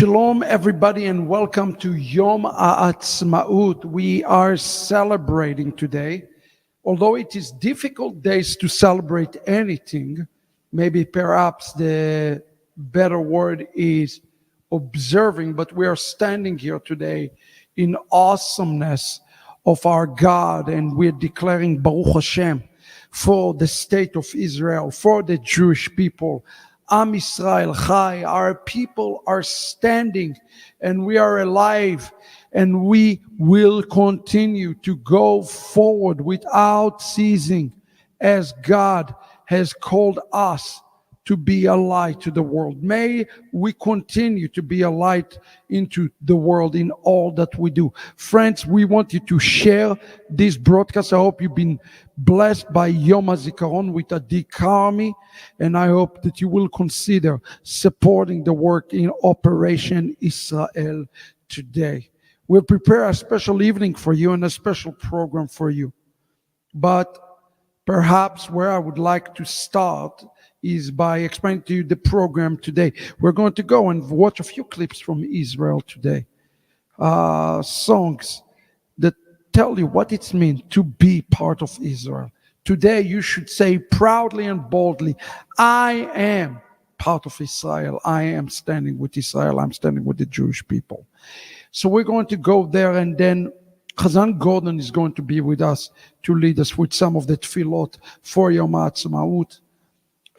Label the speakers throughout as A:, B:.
A: Shalom, everybody, and welcome to Yom Ha'Atzma'ut. We are celebrating today. Although it is difficult days to celebrate anything, maybe perhaps the better word is observing, but we are standing here today in awesomeness of our God, and we're declaring Baruch Hashem for the state of Israel, for the Jewish people. Am Yisrael Chai, our people are standing and we are alive, and we will continue to go forward without ceasing as God has called us to be a light to the world. May we continue to be a light into the world in all that we do. Friends, we want you to share this broadcast. I hope you've been blessed by Yom HaZikaron with a big army, and I hope that you will consider supporting the work in Operation Israel today. We'll prepare a special evening for you and a special program for you. But perhaps where I would like to start is by explaining to you the program today. We're going to go and watch a few clips from Israel today. Songs that tell you what it means to be part of Israel. Today you should say proudly and boldly, I am part of Israel. I am standing with Israel. I'm standing with the Jewish people. So we're going to go there, and then Chazzan Gordon is going to be with us to lead us with some of the tefillot for Yom Ha'Atzma'ut.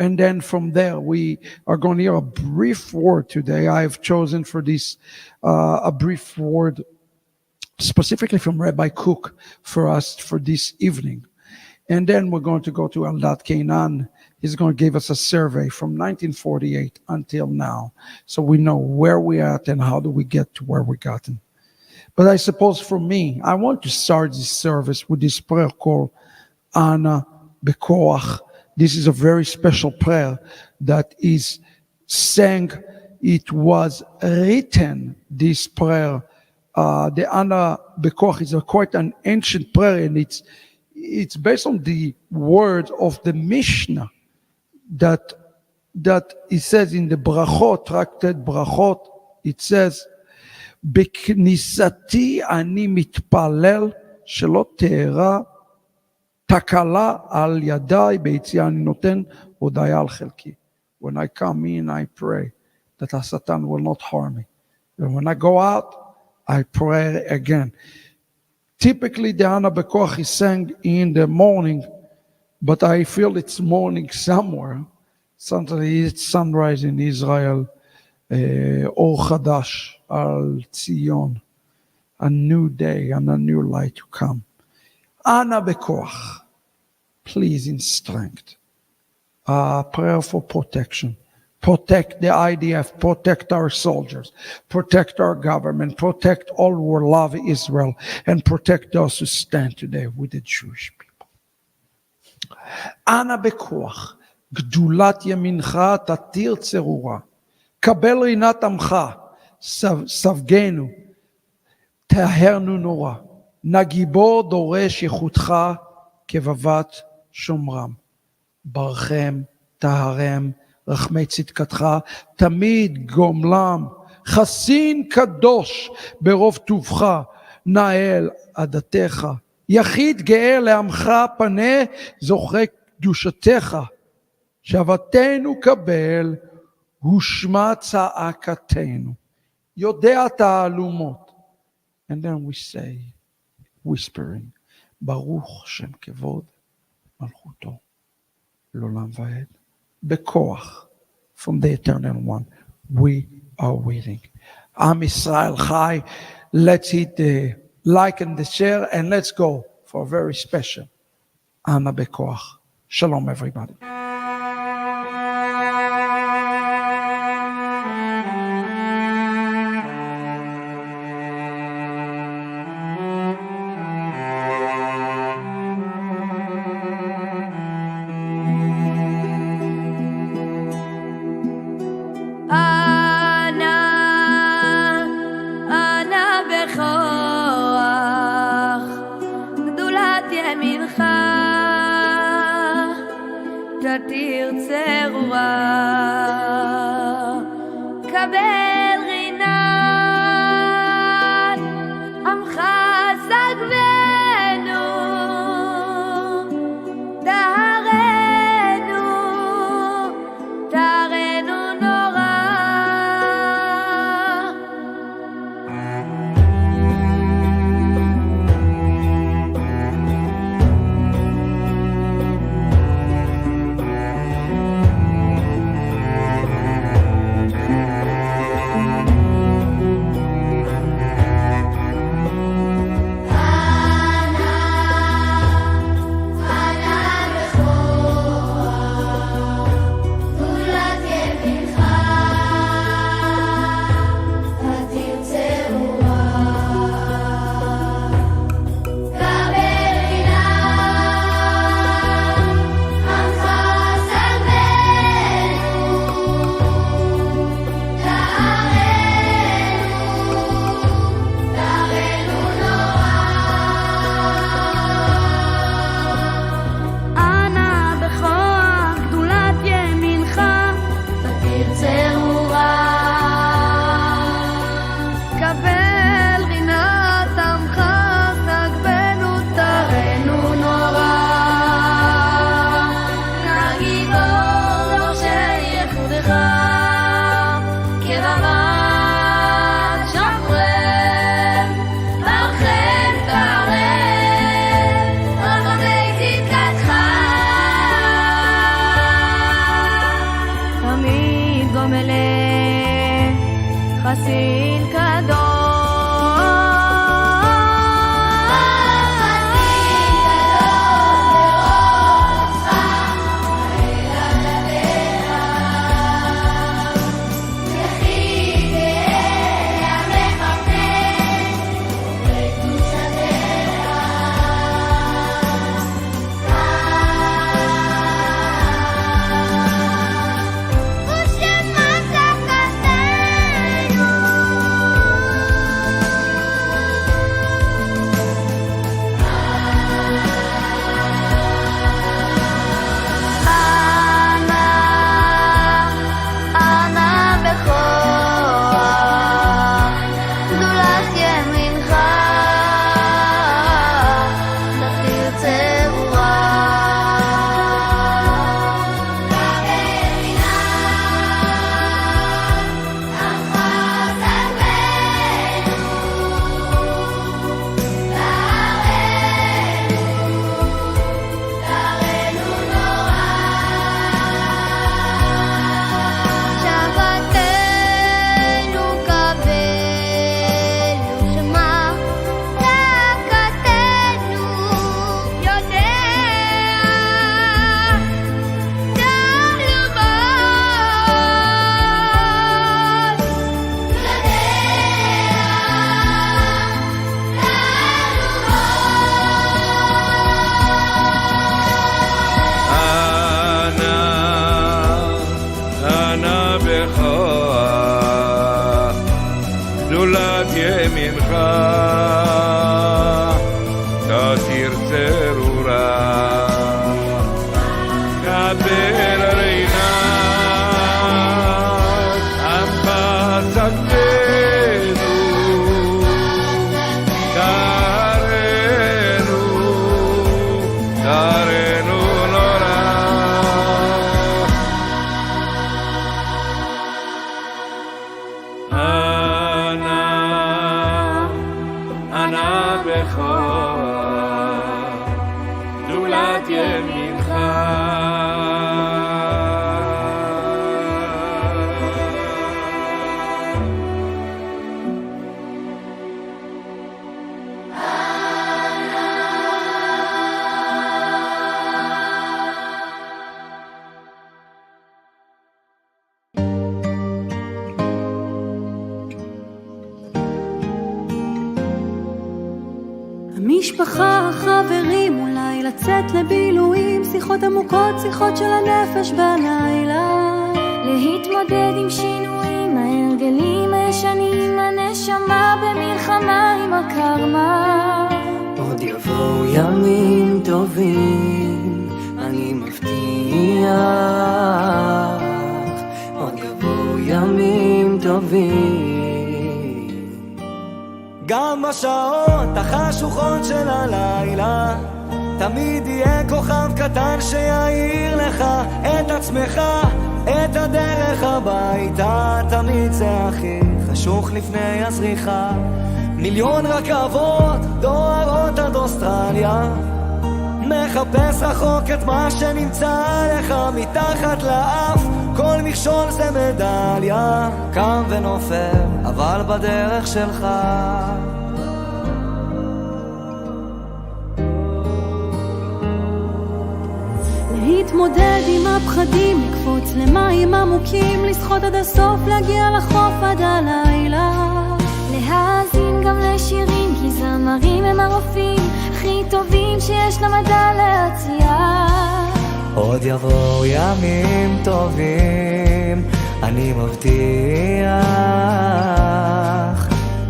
A: And then from there, we are going to hear a brief word today. I've chosen for this a brief word specifically from Rabbi Cook for us for this evening. And then we're going to go to Eldad Keynan. He's going to give us a survey from 1948 until now, so we know where we're at and how do we get to where we gotten. But I suppose for me, I want to start this service with this prayer called Ana Bekoach. This is a very special prayer that is sang. It was written, this prayer. The Ana Bekoach is quite an ancient prayer, and it's based on the words of the Mishnah that it says in the Brachot, Tractate Brachot, it says, בכניסתי אני מתפלל שלא תארע תקלה על ידיי, ביציאה אני נותן הודיה על חלקי. When I come in, I pray that Satan will not harm me. And when I go out, I pray again. Typically, the Ana Bekoach is sang in the morning, but I feel it's morning somewhere. Sometimes it's sunrise in Israel, Or Chadash al Tzion, a new day and a new light to come. Ana Bekoach, please in strength. Prayer for protection. Protect the IDF, protect our soldiers, protect our government, protect all who love Israel, and protect those who stand today with the Jewish people. Ana Bekoach, גדולת ימינך תתיר צרורה, קבל רינת עמך, ספגנו, טהרנו נורא, נגיבו דורש ייחודך כבבת שומרם, ברכם, טהרם, רחמי צדקתך, תמיד גומלם, חסין קדוש ברוב טובך, נאל עדתך, יחיד גאה לעמך פנה, זוכה קדושתך, שבתנו קבל, הושמע צעקתנו, יודע תעלומות. And then we say, whispering, ברוך שם כבוד מלכותו, לעולם ועד. בכוח, from the eternal one, we are waiting. Am Yisrael Chai, let's hit the like and the share, and let's go for a very special Ana Bekoach. Shalom, everybody.
B: תתיר צרורה, קבל רינה גומלה חסיד קדוש
C: המשפחה, החברים, אולי לצאת לבילויים, שיחות עמוקות, שיחות של הנפש בלילה, להתמודד עם שינויים, ההרגלים הישנים, הנשמה במלחמה עם הקרמה.
D: עוד יבואו ימים טובים, אני מבטיח, עוד יבואו ימים טובים. גם בשעות החשוכות של הלילה תמיד יהיה כוכב קטן שיעיר לך את עצמך, את הדרך הביתה. תמיד זה הכי חשוך לפני הזריחה. מיליון רכבות דוהרות עד אוסטרליה, מחפש רחוק את מה שנמצא לך מתחת לאף. כל מכשול זה מדליה, קם ונופל אבל בדרך שלך.
C: להתמודד עם הפחדים, לקפוץ למים עמוקים, לשחות עד הסוף, להגיע לחוף עד הלילה,
B: להאזין גם לשירים, כי זמרים הם הרופאים הכי טובים שיש למדע להציע.
D: עוד יבואו ימים טובים, אני מבטיח,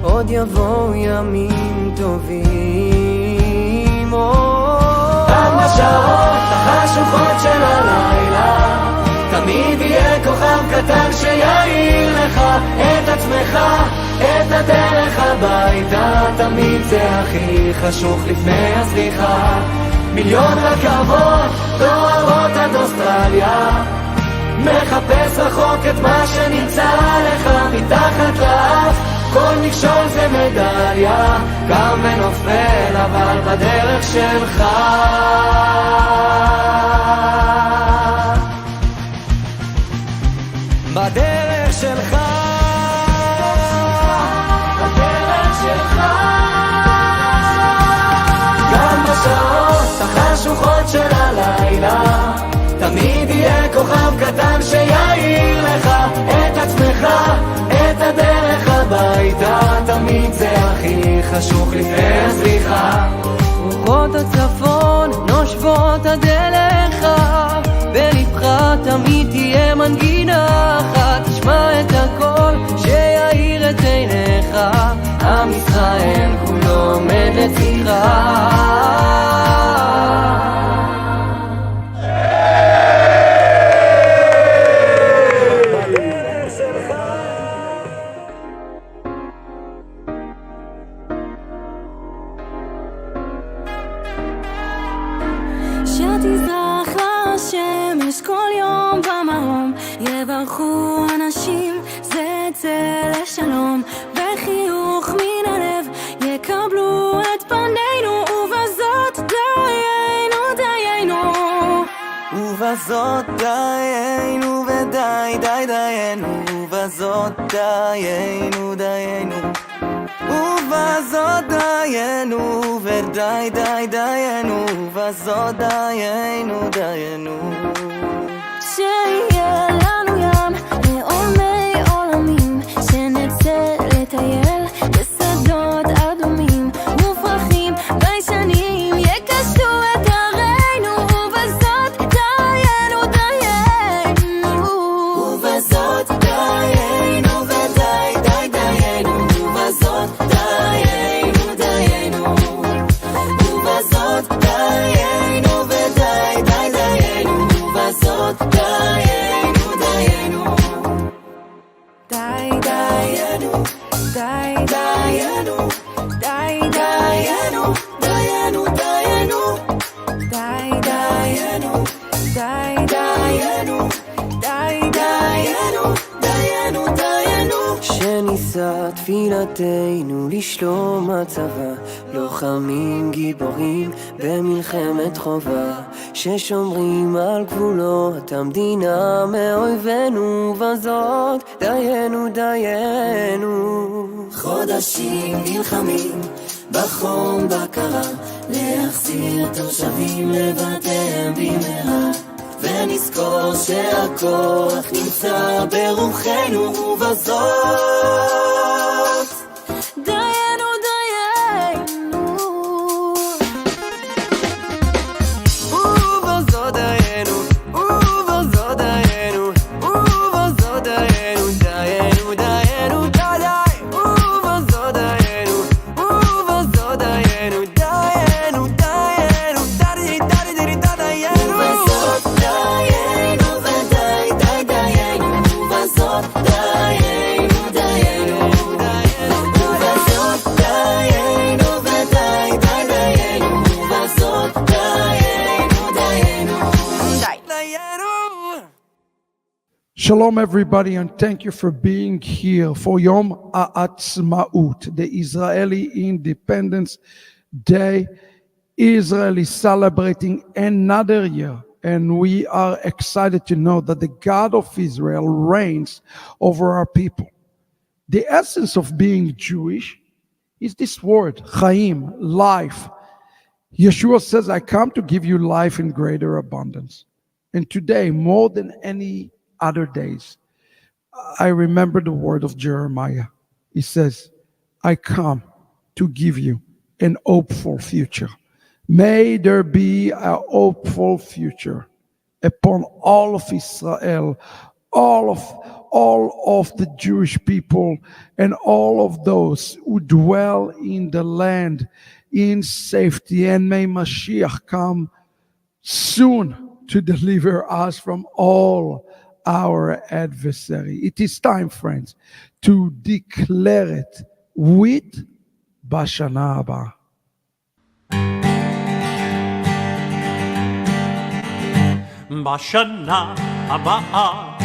D: עוד יבואו ימים טובים. עד השעות החשוכות של הלילה תמיד יהיה כוכב קטן שיעיר לך את עצמך, את הדרך הביתה. תמיד זה הכי חשוך לפני הזריחה. מיליון רכבות דוהרות עד אוסטרליה, מחפש רחוק את מה שנמצא לך מתחת לאף. כל מכשול זה מדליה, קם ונופל אבל בדרך שלך. הדרך שלך, הדרך שלך. גם בשעות החשוכות של הלילה תמיד יהיה כוכב קטן שיעיר לך את עצמך, את הדרך הביתה. תמיד זה הכי חשוך לפני הסליחה.
E: רוחות הצפון נושבות עד אליך, בלבך תמיד תהיה מנגינה אחת. תשמע את הקול שיעיר את עיניך, עם ישראל כולו עומד לצדך.
C: שתזרח לשמש כל יום במרום, יברכו אנשים זה את זה לשלום, בחיוך מן הלב יקבלו את פנינו, ובזאת דיינו דיינו,
E: ובזאת דיינו ודי די דיינו, ובזאת דיינו דיינו, ובזאת דיינו ודי די דיינו, ובזאת דיינו דיינו.
C: שיהיה לנו ים לעולמי עולמים, שנצא לטייל בשדות אדומים ופרחים ביישנים יקשטו את ערינו, ובזאת דיינו דיינו, ובזאת דיינו ודי די דיינו, ובזאת דיינו דיינו, ובזאת דיינו ודי די דיינו, ובזאת דיינו דיינו, די דיינו, די דיינו, די דיינו, דיינו דיינו, די דיינו, די דיינו, די דיינו, דיינו דיינו.
E: שנישא תפילתנו לשלום הצבא, לוחמים גיבורים במלחמת חובה, ששומרים על גבולות המדינה מאויבינו, בזאת דיינו דיינו.
C: חודשים נלחמים בחום בקרה, להחזיר תושבים לבתיהם במהרה, ונזכור שהכוח נמצא ברוחנו, ובזאת דיינו דיינו,
E: ובזאת דיינו, ובזאת דיינו, ובזאת דיינו דיינו דיינו די, ובזאת דיינו, ובזאת דיינו דיינו דיינו די די די די דיינו,
C: ובזאת דיינו ודי די דיינו, ובזאת דיינו דיינו, ובזאת דיינו ודי די דיינו, ובזאת דיינו דיינו, די
E: דיינו.
A: Shalom, everybody, and thank you for being here for Yom Ha'Atzma'ut, the Israeli Independence Day. Israel is celebrating another year, and we are excited to know that the God of Israel reigns over our people. The essence of being Jewish is this word, Chaim, life. Yeshua says, I come to give you life in greater abundance. And today, more than any other days, I remember the word of Jeremiah. He says, I come to give you an hopeful future. May there be a hopeful future upon all of Israel, all of the Jewish people, and all of those who dwell in the land in safety. And may Mashiach come soon to deliver us from all our adversary. It is time, friends, to declare it with Bashana Haba.
F: בשנה הבאה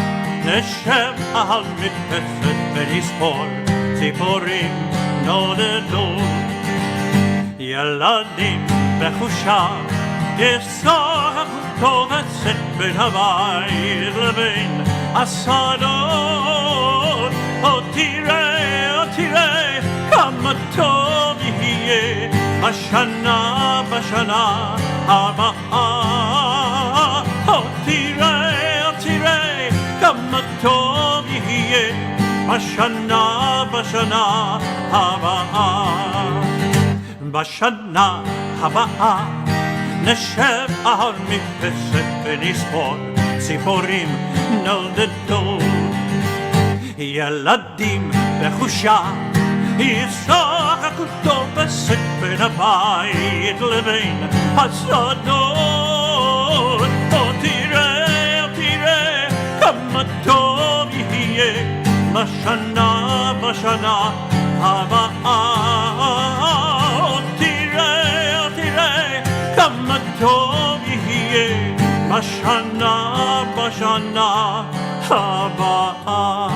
F: נשב על מדפסת ונספור ציפורים נודדו, ילדים בחושה ישחקו כובסת בין הבית לבין השדות. תראה כמה טוב יהיה השנה בשנה הבאה. תראה כמה טוב יהיה השנה בשנה הבאה. בשנה הבאה נשב על מרפסת ונספור ציפורים נולדו. ילדים בחושה ישחקו טופסת בין הבית לבין השדות. תראה כמה טוב יהיה בשנה הבאה. תראה כמה טוב יהיה בשנה הבאה.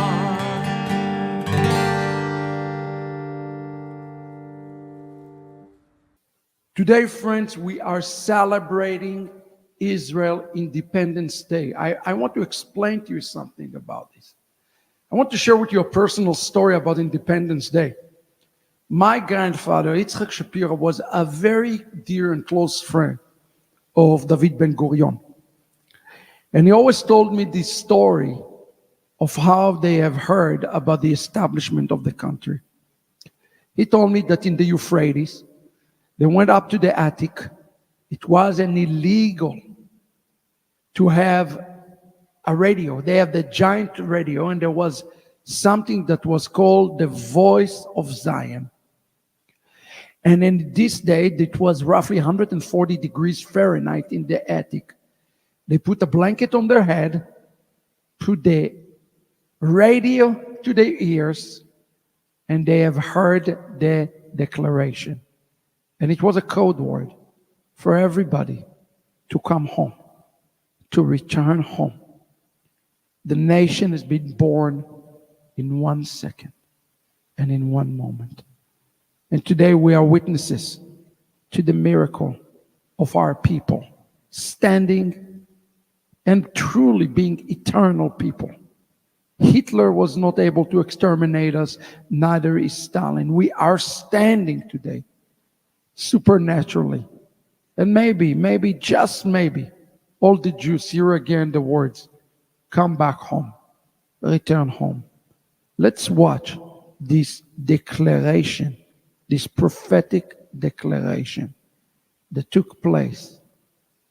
A: Today, friends, we are celebrating Israel Independence Day. I want to explain to you something about this. I want to share with you a personal story about Independence Day. My grandfather, Shapira, was a very dear and close friend of David Ben Gurion. And he always told me this story of how they have heard about the establishment of the country. He told me that in the Euphrates, they went up to the attic. It wasn't illegal to have a radio. They have the giant radio, and there was something that was called the Voice of Zion. And in this day, it was roughly 140 degrees Fahrenheit in the attic. They put a blanket on their head, put the radio to their ears, and they have heard the declaration. And it was a code word for everybody to come home, to return home. The nation has been born in 1 second and in 1 moment. And today we are witnesses to the miracle of our people standing and truly being eternal people. Hitler was not able to exterminate us, neither is Stalin. We are standing today supernaturally. And maybe, just maybe, all the Jews hear again the words, come back home, return home. Let's watch this declaration, this prophetic declaration that took place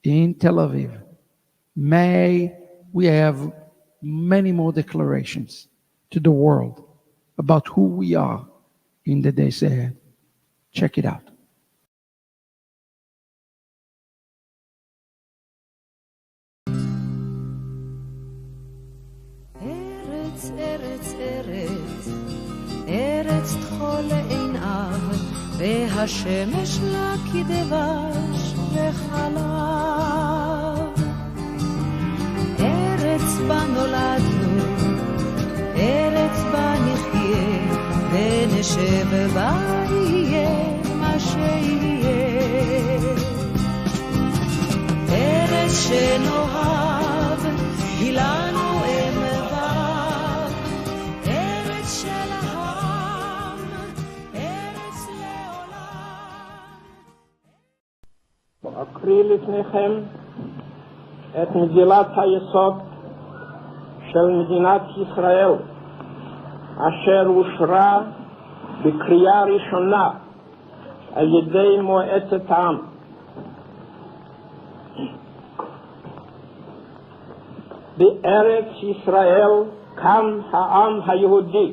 A: in Tel Aviv. May we have many more declarations to the world about who we are in the days ahead. Check it out.
C: ארץ תחול עיניו, והשמש לה כדבש וחלב. ארץ בה נולדנו, ארץ בה נחיה, ונשב בה יהיה מה שיהיה. ארץ שנאהב, היא לנו
G: אקריא לפניכם את מגילת היסוד של מדינת ישראל, אשר אושרה בקריאה ראשונה על ידי מועצת העם. בארץ ישראל קם העם היהודי,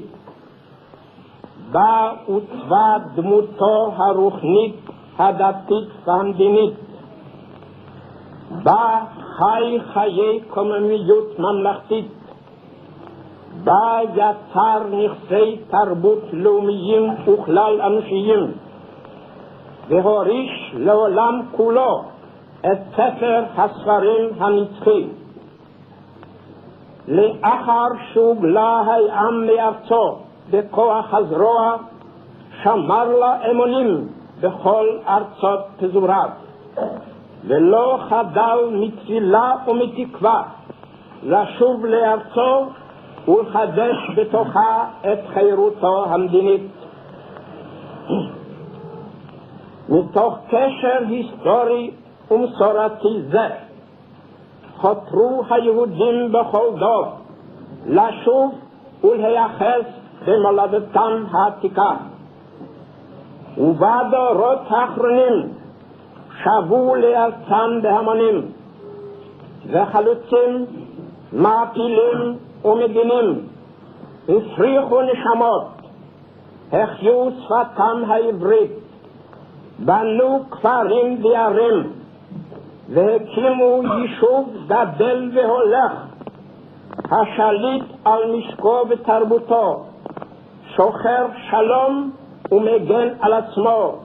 G: בה עוצבה דמותו הרוחנית, הדתית והמדינית, בה חי חיי קוממיות ממלכתית, בה יצר נכסי תרבות לאומיים וכלל אנושיים, והוריש לעולם כולו את ספר הספרים הנצחי. לאחר שהוגלה העם מארצו בכוח הזרוע, שמר לה אמונים בכל ארצות פזוריו, ולא חדל מתפילה ומתקווה לשוב לארצו ולחדש בתוכה את חירותו המדינית. מתוך קשר היסטורי ומסורתי זה חתרו היהודים בכל דור לשוב ולהיאחז במולדתם העתיקה, ובדורות האחרונים שבו לארצם בהמונים, וחלוצים, מעפילים ומגינים הפריחו נשמות, החיו שפתם העברית, בנו כפרים וערים, והקימו יישוב גדל והולך, השליט על משקו ותרבותו, שוחר שלום ומגן על עצמו,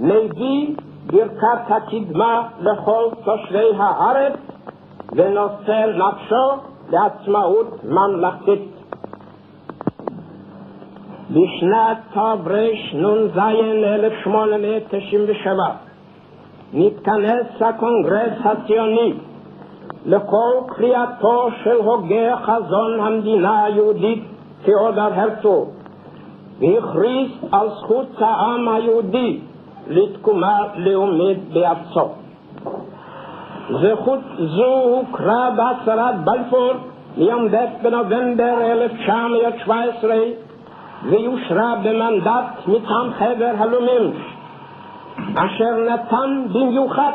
G: מביא ברכת הקדמה לכל תושבי הארץ, ונושא נפשו לעצמאות ממלכתית. בשנת תרנ"ז 1897 נתכנס הקונגרס הציוני לכל קריאתו של הוגה חזון המדינה היהודית תיאודור הרצל, והכריז על זכות העם היהודי לתקומה לאומית בארצו. זכות זו הוכרה בהצהרת בלפור מיום ב' בנובמבר 1917 ויושרה במנדט מטעם חבר הלאומים, אשר נתן במיוחד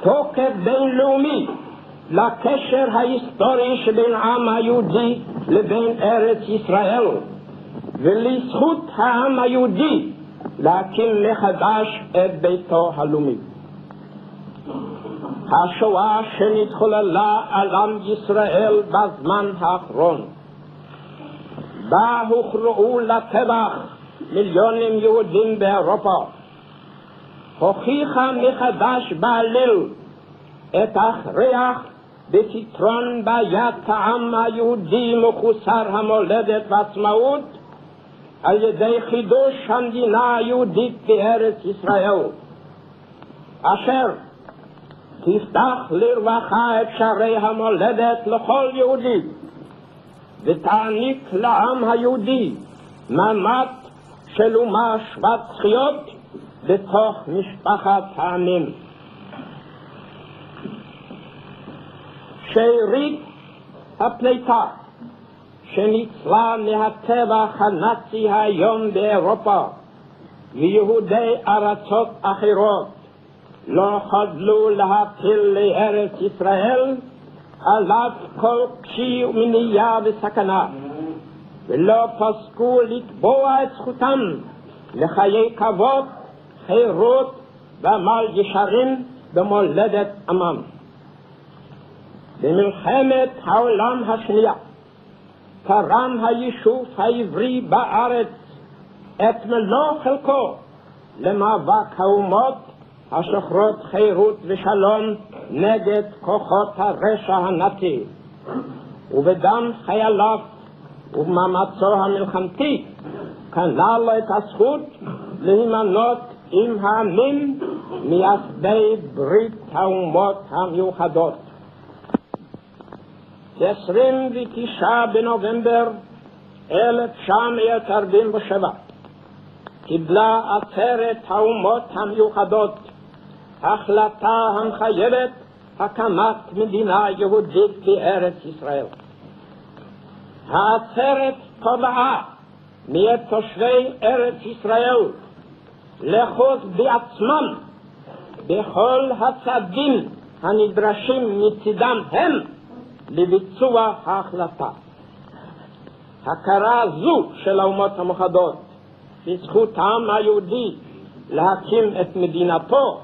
G: תוקף בינלאומי לקשר ההיסטורי שבין העם היהודי לבין ארץ ישראל, ולזכות העם היהודי להקים מחדש את ביתו הלאומי. השואה שנתחוללה על עם ישראל בזמן האחרון, בה הוכרעו לטבח מיליונים יהודים באירופה, הוכיחה מחדש בעליל את ההכרח בפתרון בעיית העם היהודי מחוסר המולדת והעצמאות על ידי חידוש המדינה היהודית בארץ ישראל, אשר תפתח לרווחה את שערי המולדת לכל יהודי, ותעניק לעם היהודי מעמד של אומה שוות זכויות בתוך משפחת העמים. שארית הפליטה שניצלה מהטבח הנאצי היום באירופה ויהודי ארצות אחרות לא חדלו להפיל לארץ ישראל על אף כל קושי ומניעה וסכנה, ולא פסקו לתבוע את זכותם לחיי כבוד, חירות ועמל ישרים במולדת עמם. במלחמת העולם השנייה תרם היישוב העברי בארץ את מלוא חלקו למאבק האומות השוחרות חירות ושלום נגד כוחות הרשע הנאצי, ובדם חייליו ובמאמצו המלחמתי קנה לו את הזכות להימנות עם העמים מייסדי ברית האומות המיוחדות. 29 בנובמבר 1947 קיבלה עצרת האומות המיוחדות החלטה המחייבת הקמת מדינה יהודית בארץ ישראל. העצרת תובעה מאת תושבי ארץ ישראל לאחוז בעצמם בכל הצעדים הנדרשים מצידם הם לביצוע ההחלטה. הכרה זו של האומות המאוחדות בזכות העם היהודי להקים את מדינתו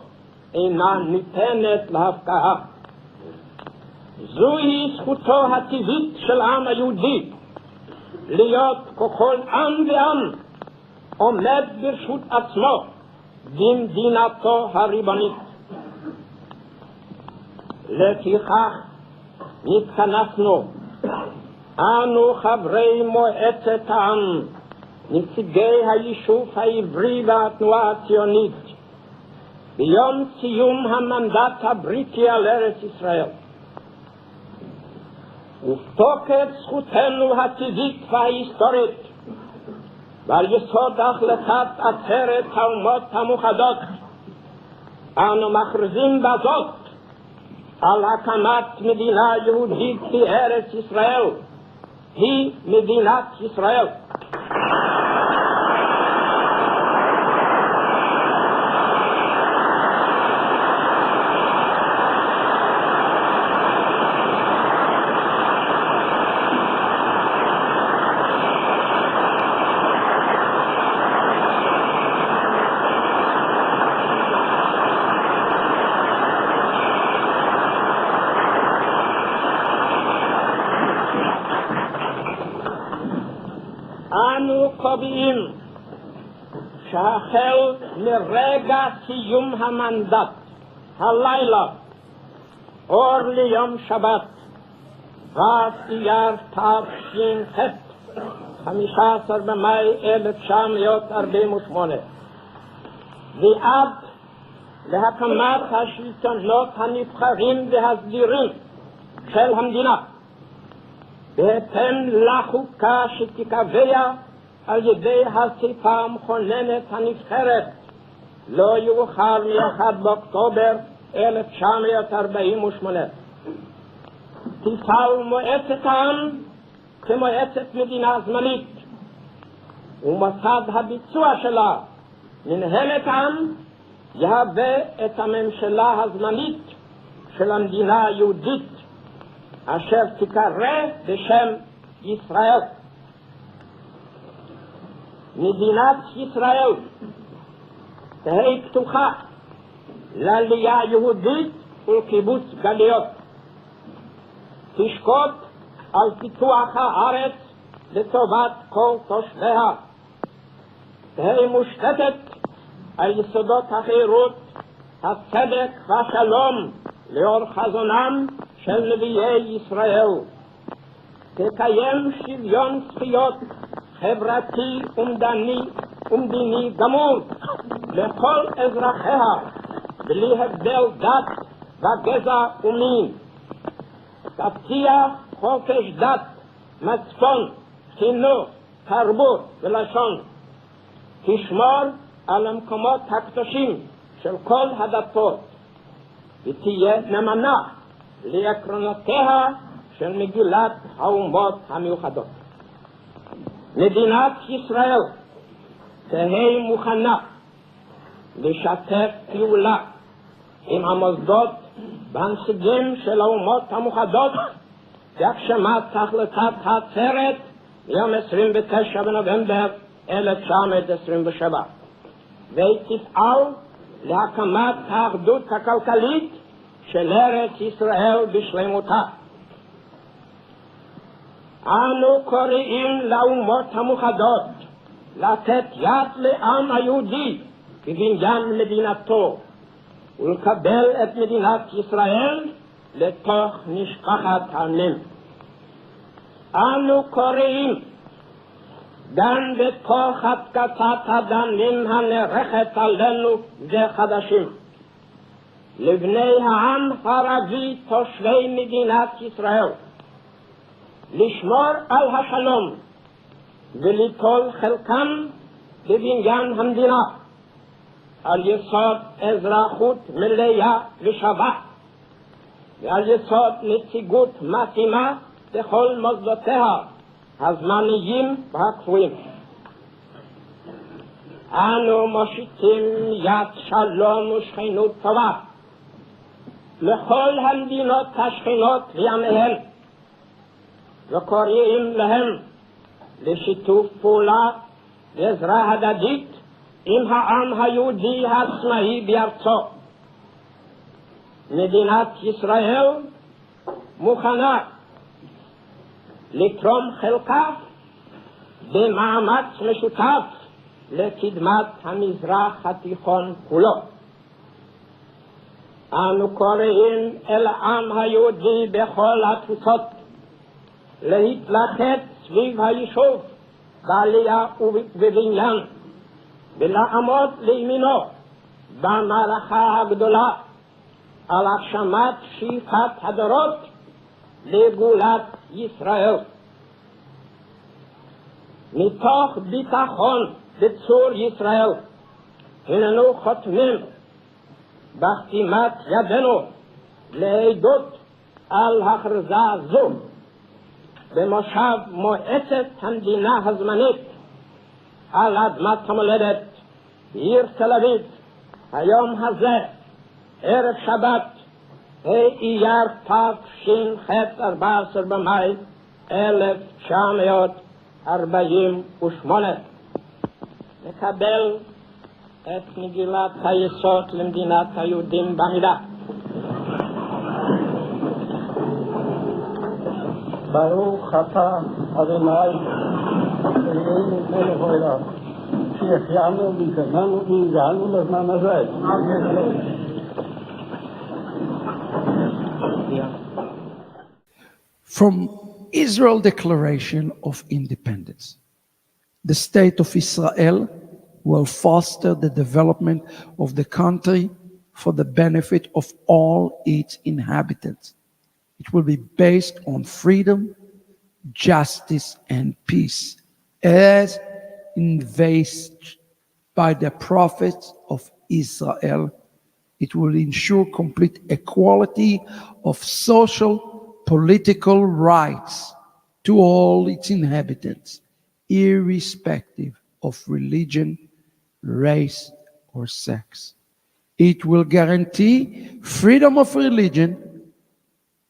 G: אינה ניתנת להפקעה. זוהי זכותו הטבעית של העם היהודי להיות ככל עם ועם עומד ברשות עצמו במדינתו הריבונית. לפיכך נתכנסנו אנו חברי מועצת העם, נציגי היישוב העברי והתנועה הציונית, ביום סיום המנדט הבריטי על ארץ ישראל, ותוקף זכותנו הטבעית וההיסטורית ועל יסוד החלטת עצרת האומות המאוחדות אנו מכריזים בזאת על הקמת מדינה יהודית בארץ ישראל, היא מדינת ישראל. אנו קובעים שהחל מרגע סיום המנדט הלילה אור ליום שבת ו' אייר תש"ח 15 במאי 1948 ועד להקמת השלטונות הנבחרים והסדירים של המדינה בהתאם לחוקה שתיקבע על ידי האספה המכוננת הנבחרת לא יאוחר מ-1 באוקטובר 1948. תפעל מועצת העם כמועצת מדינה זמנית ומוסד הביצוע שלה מנהלת העם יהווה את הממשלה הזמנית של המדינה היהודית אשר תיקרא בשם ישראל. מדינת ישראל תהא פתוחה לעלייה יהודית ולקיבוץ גלויות. תשקוד על פיתוח הארץ לטובת כל תושביה. תהא מושתתת על יסודות החירות, הצדק והשלום לאור חזונם של נביאי ישראל. תקיים שוויון זכויות חברתי ומדיני גמור לכל אזרחיה בלי הבדל דת וגזע ומין. תבטיח חופש דת, מצפון, חינוך, תרבות ולשון. תשמור על המקומות הקדושים של כל הדתות ותהיה נאמנה לעקרונותיה של מגילת האומות המאוחדות. מדינת ישראל תהא מוכנה לשתף פעולה עם המוסדות והנציגים של האומות המאוחדות בהגשמת החלטת העצרת יום 29 בנובמבר 1927 ותפעל להקמת האחדות הכלכלית של ארץ ישראל בשלמותה. אנו קוראים לאומות המאוחדות לתת יד לעם היהודי בבניין מדינתו ולקבל את מדינת ישראל לתוך משפחת העמים. אנו קוראים גם בתוך התקפת הדמים הנערכת עלינו זה חדשים לבני העם הערבי תושבי מדינת ישראל לשמור על השלום וליטול חלקם בבניין המדינה על יסוד אזרחות מלאה ושווה ועל יסוד נציגות מתאימה בכל מוסדותיה הזמניים והקבועים. אנו מושיטים יד שלום ושכנות טובה לכל המדינות השכנות וימיהן וקוראים להם לשיתוף פעולה ועזרה הדדית עם העם היהודי העצמאי בארצו. מדינת ישראל מוכנה לתרום חלקה במאמץ משותף לקדמת המזרח התיכון כולו. אנו קוראים אל העם היהודי בכל התפוצות להתלכד סביב היישוב בעלייה ובבניין ולעמוד לימינו במערכה הגדולה על הגשמת שאיפת הדורות לגאולת ישראל. מתוך ביטחון בצור ישראל, הננו חותמים בחתימת ידינו לעדות על הכרזה זו במושב מועצת המדינה הזמנית על אדמת המולדת בעיר תל אביב, היום הזה, ערב שבת, אייר תש"ח 14 במאי 1948. לקבל את מגילת היסוד למדינת היהודים בעמידה. ברוך אתה אדוני אלוהינו מלך העולם שהחיינו והתגענו והגענו לזמן הזה.
A: From Israel Declaration of Independence. The state of Israel will foster the development of the country for the benefit of all its inhabitants. It will be based on freedom, justice, and peace, as envisaged by the prophets of Israel. It will ensure complete equality of social, political rights to all its inhabitants, irrespective of religion, race, or sex. It will guarantee freedom of religion,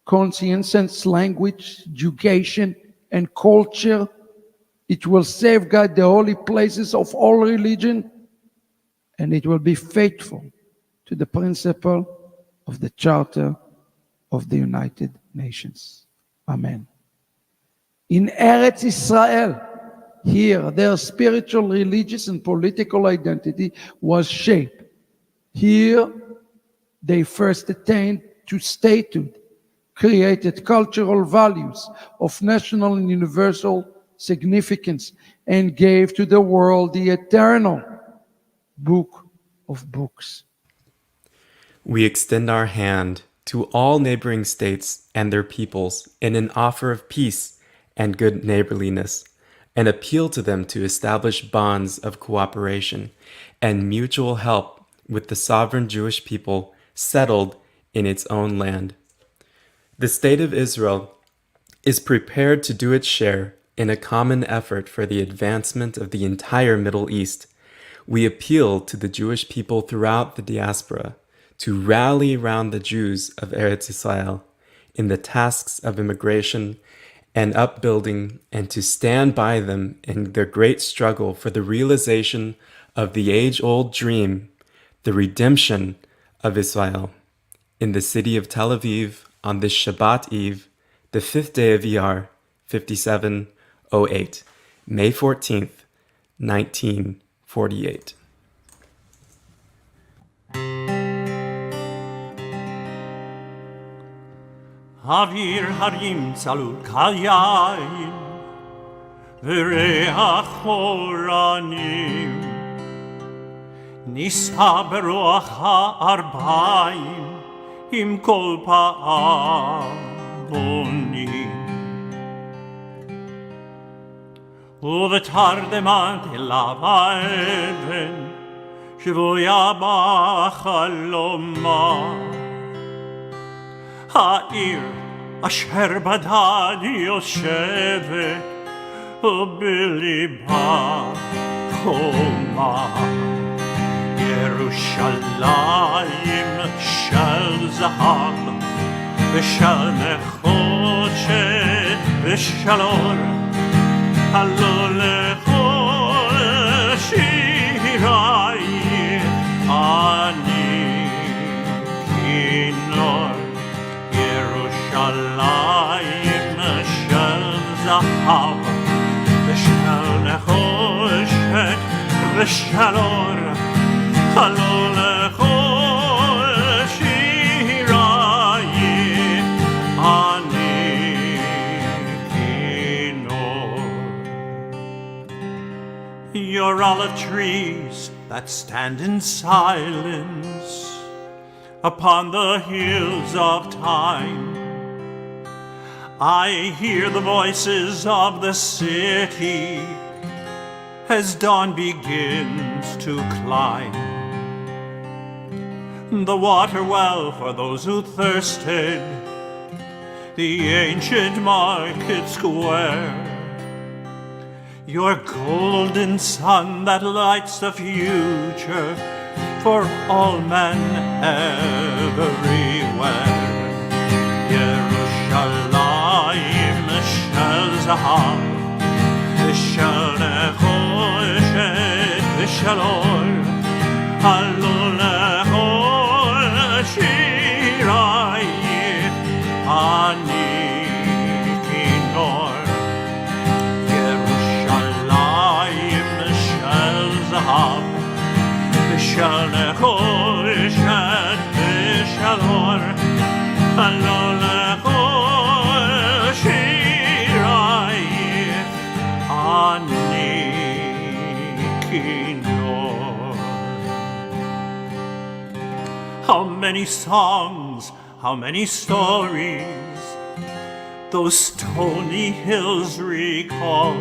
A: conscience, language, education, and culture. It will safeguard the holy places of all religion, and it will be faithful to the principle of the Charter of the United Nations. Amen. In Eretz Israel, here their spiritual, religious, and political identity was shaped. Here they first attained to statehood, created cultural values of national and universal significance, and gave to the world the eternal book of books.
H: We extend our hand to all neighboring states and their peoples in an offer of peace and good neighborliness, and appeal to them to establish bonds of cooperation and mutual help with the sovereign Jewish people settled in its own land. The state of Israel is prepared to do its share in a common effort for the advancement of the entire Middle East. We appeal to the Jewish people throughout the diaspora to rally around the Jews of Eretz Israel in the tasks of immigration and upbuilding, and to stand by them in their great struggle for the realization of the age-old dream, the redemption of Israel. In the city of Tel Aviv, on this Shabbat Eve, the 5th day of Iyar, 5708, May 14th, 1948.
F: אוויר הרים צלול כיין וריח אורנים נישא ברוח הארבעים עם כל פעמונים ובתרדמת אליו האבן שבויה בחלומה העיר אשר בדד יושבת ובליבה חומה ירושלים של זהב ושל נחושת ושל אור הלא לכל שירייך אני כינור ירושלים של זהב ושל נחושת ושל אור הלא לכל שירייך אני כינור. Your olive trees that stand in silence upon the hills of time I hear the voices of the city as dawn begins to climb. The water well for those who thirsted, the ancient market square, your golden sun that lights the future for all men everywhere. Yerushalayim shel zahav v'shel nechoshet v'shel or halol lechol shirayich ani kinor. Yerushalayim shel zahav v'shel nechoshet v'shel or halol lechol shirayich ani kinor. How many songs, how many stories those stony hills recall.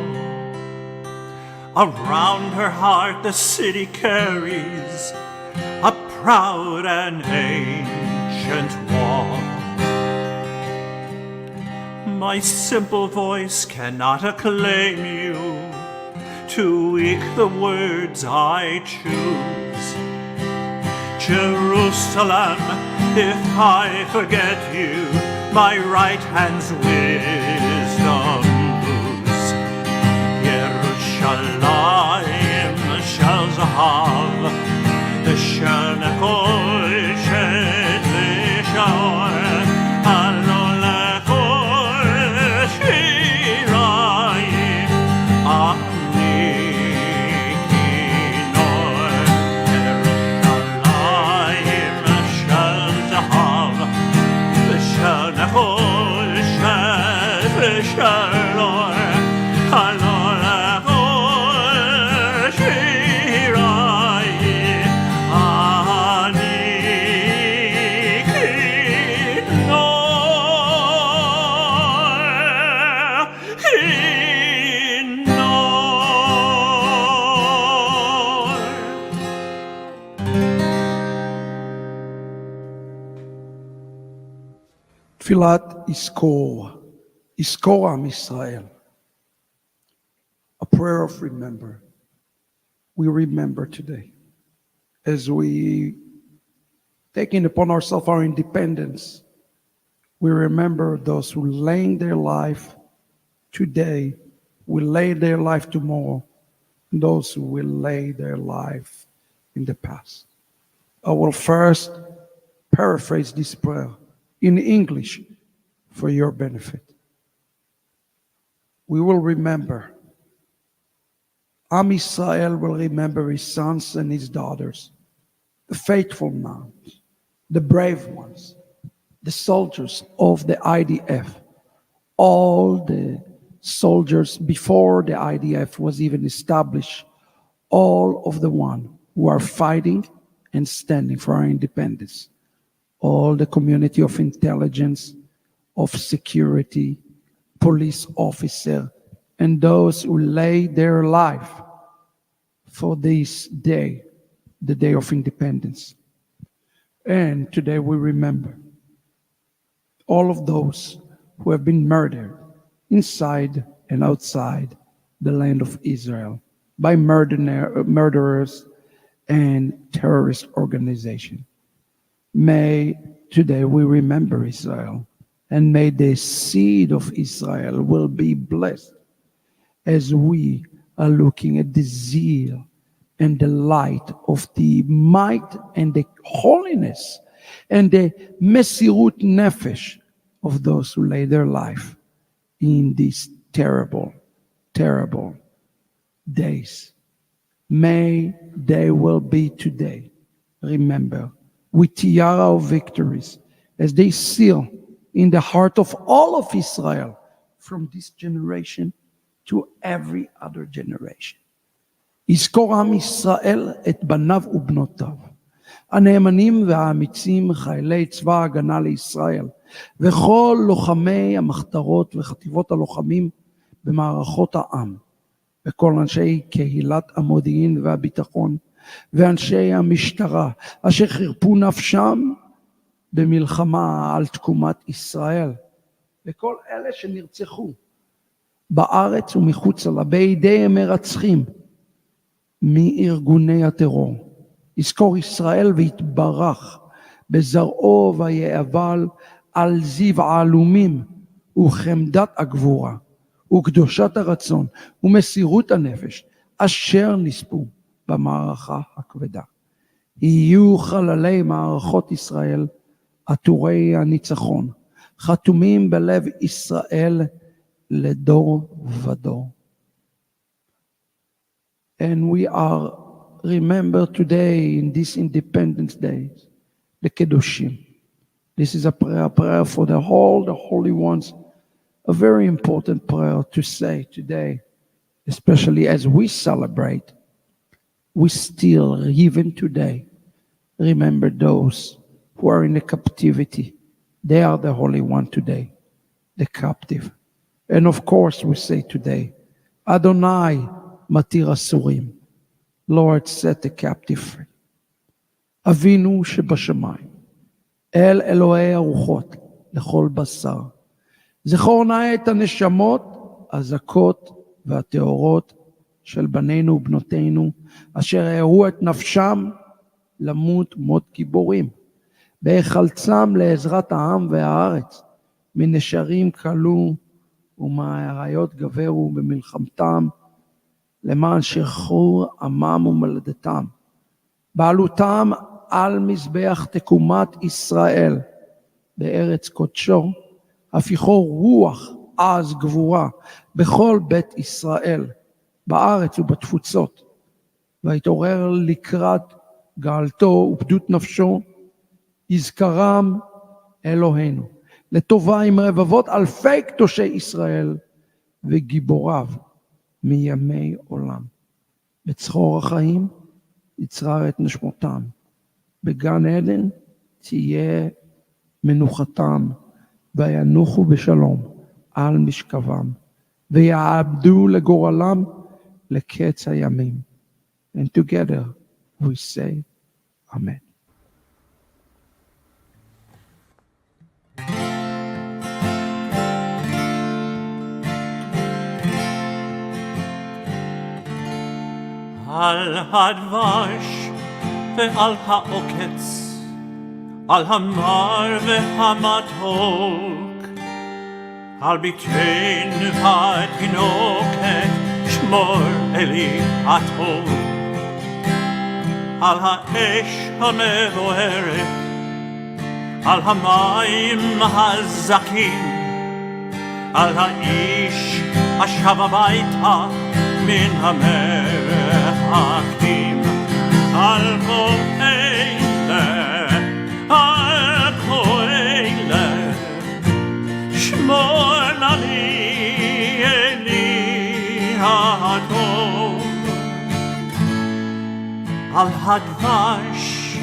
F: Around her heart the city carries a proud and ancient wall. My simple voice cannot acclaim you, too weak the words I choose. Jerusalem, if I forget you, my right hand's wisdom lose. Yerushalayim shel zahav v'shel nechoshet v'shel or halol lechol shirayich ani kinor. Yerushalayim shel zahav v'shel nechoshet v'shel or halol lechol shirayich ani
A: Tfilat Iskor Am Israel, a prayer of remember. We remember today as we taking upon ourselves our independence. We remember those who laying their life today, will lay their life tomorrow, and those who will lay their life in the past. I will first paraphrase this prayer in English for your benefit. We will remember. Am Israel will remember his sons and his daughters, the faithful ones, the brave ones, the soldiers of the IDF, all the soldiers before the IDF was even established, all of the ones who are fighting and standing for our independence, all the community of intelligence, of security, police officer, and those who lay their life for this day, the day of independence. And today we remember all of those who have been murdered inside and outside the land of Israel by murderers and terrorist organizations. May today we remember Israel, and may the seed of Israel will be blessed as we are looking at the zeal and the light of the might and the holiness and the mesirut nefesh of those who lay their life in these terrible, terrible days. May they will be today, remember, with tiara of victories as they seal in the heart of all of Israel from this generation to every other generation. יזכור עם ישראל את בניו ובנותיו, הנאמנים והאמיצים, חיילי צבא ההגנה לישראל, וכל לוחמי המחתרות וחטיבות הלוחמים במערכות העם, וכל אנשי קהילת המודיעין והביטחון, ואנשי המשטרה, אשר חירפו נפשם במלחמה על תקומת ישראל, וכל אלה שנרצחו בארץ ומחוצה לה בידי מרצחים מארגוני הטרור. יזכור ישראל ויתברך בזרעו ויאבל על זיו העלומים וחמדת הגבורה וקדושת הרצון ומסירות הנפש אשר נספו במערכה הכבדה. יהיו חללי מערכות ישראל עטורי הניצחון, חתומים בלב ישראל לדור ודור. And we are remembered today in this Independence Day, the Kedoshim. This is a prayer for the holy ones, a very important prayer to say today, especially as we celebrate. We still, even today, remember those who are in the captivity. They are the holy one today, the captive. And of course we say today, Adonai Matir Asurim, Lord, set the captive free. Avinu Shebashamayim, El Elohei Aruchot, Lechol Basar. זכור נא את הנשמות, הזכות והטהורות של בנינו ובנותינו, אשר הערו את נפשם למות מות גיבורים, בהיחלצם לעזרת העם והארץ, מנשרים כלו ומהאריות גברו במלחמתם, למען שחרור עמם ומולדתם, בעלותם על מזבח תקומת ישראל, בארץ קודשו, הפיכו רוח עז גבורה בכל בית ישראל, בארץ ובתפוצות, והתעורר לקראת גאלתו ופדות נפשו, יזכרם אלוהינו, לטובה עם רבבות אלפי קדושי ישראל וגיבוריו מימי עולם. בצחור החיים יצרר את נשמותם, בגן עדן תהיה מנוחתם, וינוחו בשלום על משכבם, ויעבדו לגורלם לקץ הימים. And together we say, Amen.
F: על הדבש ועל העוקץ, על המר והמתוק, על ביתנו התינוקת, שמור אלי הטוב, על האש המבוערת, על המים הזכים, על האיש השב הביתה מן המרחקים, על כל אלה, על כל אלה, שמור נא לי אלי הטוב, על הדבש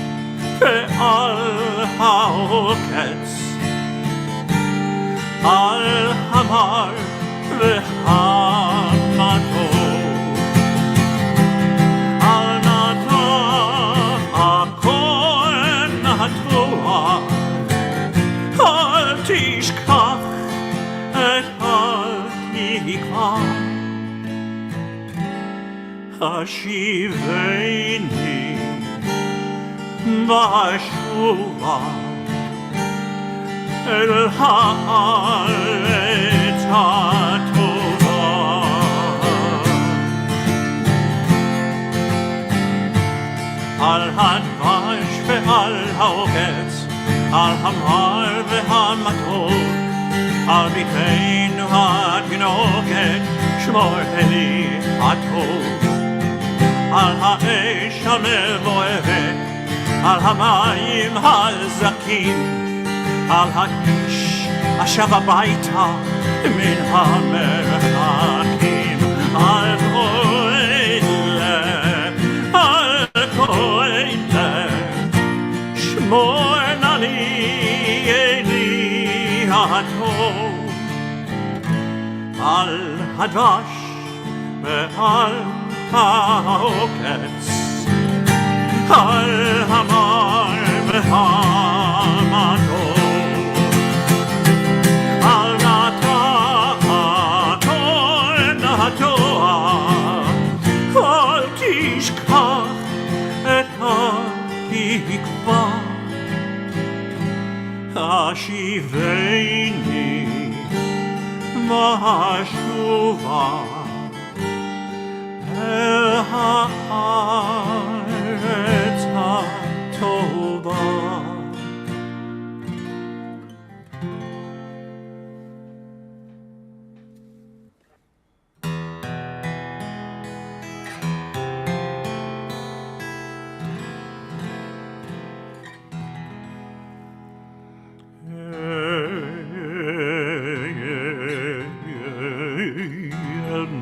F: ועל העוקץ, על המר והמתוק, על נטע הכהן התרועה, אל תשכח את התקווה, השיבני בשובע אל הארץ הטובה. על הדבש ועל העוקץ, על המר והמתוק, על ביתנו התינוקת, שמור אלי הטוב, על האש המבוערת, על המים הזכים, על האיש השב הביתה מן המרחקים, על כל אלה, על כל אלה, על הדבש ועל העוקץ, על המר והמטור, על נטעתו, אל תשכח את התקווה, השיבני ואשובה אל הארץ הטובה.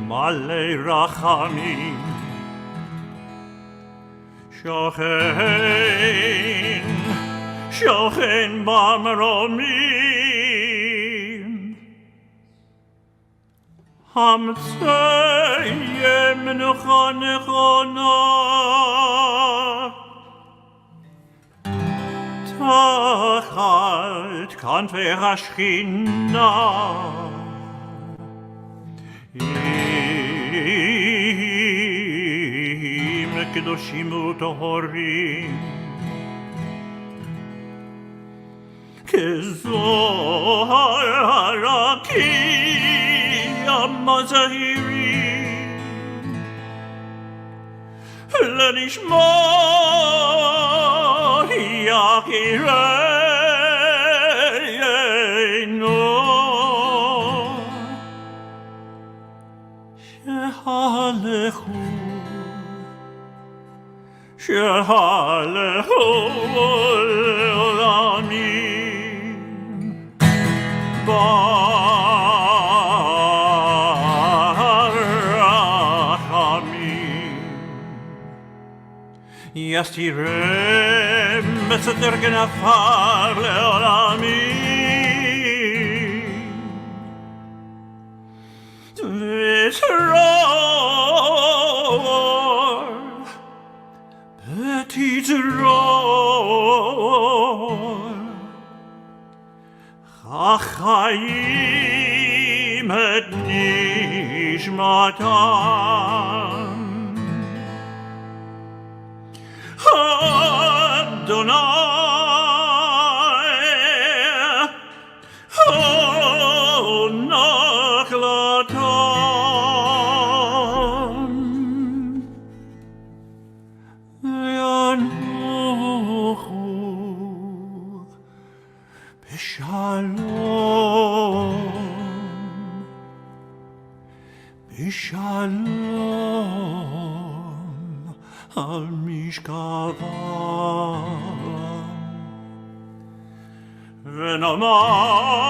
F: מלא רחמים, שוכן במרומים, המצא מנוחה נכונה תחת כנפי השכינה. קדושים וטהורים, כזוהר הרקיע מזהירים, לנשמע יקירנו, שהלכו לעולמים ברחמים, יסתירם בסתר כנפיו לעולמים, תזרור החיים את נשמתם, אדוני נחלתם, ינוחו בשלום, בשלום על משכבם, ונאמר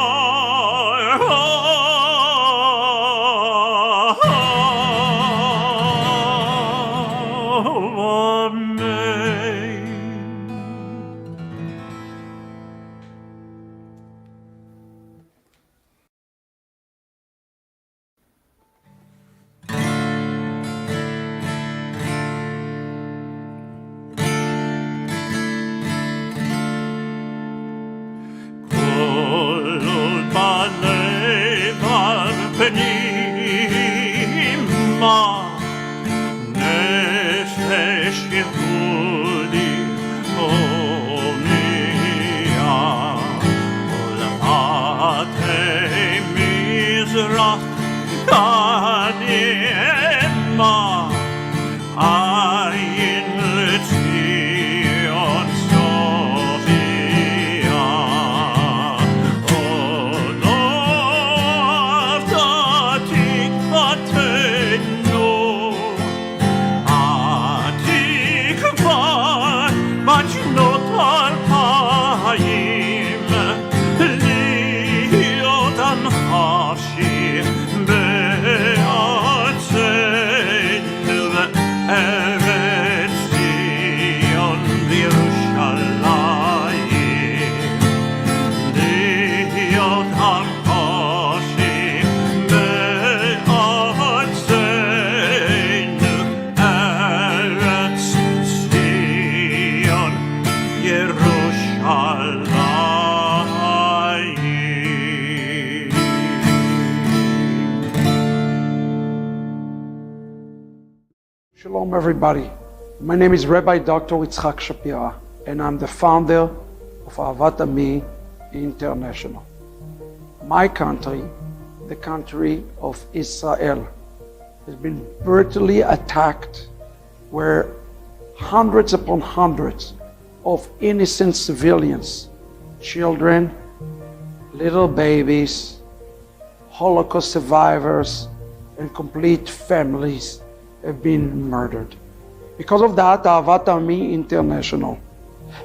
F: פנימה נפש יהודי הומייה, ולפתי מזרח קדימה, עין לציון סופיה. בארצנו
A: Shalom, everybody. My name is Rabbi Dr. Shapira, and I'm the founder of Ahavat Ammi International. My country, the country of Israel, has been brutally attacked, where hundreds upon hundreds of innocent civilians, children, little babies, Holocaust survivors, and complete families have been murdered. Because of that, Ahavat Ammi International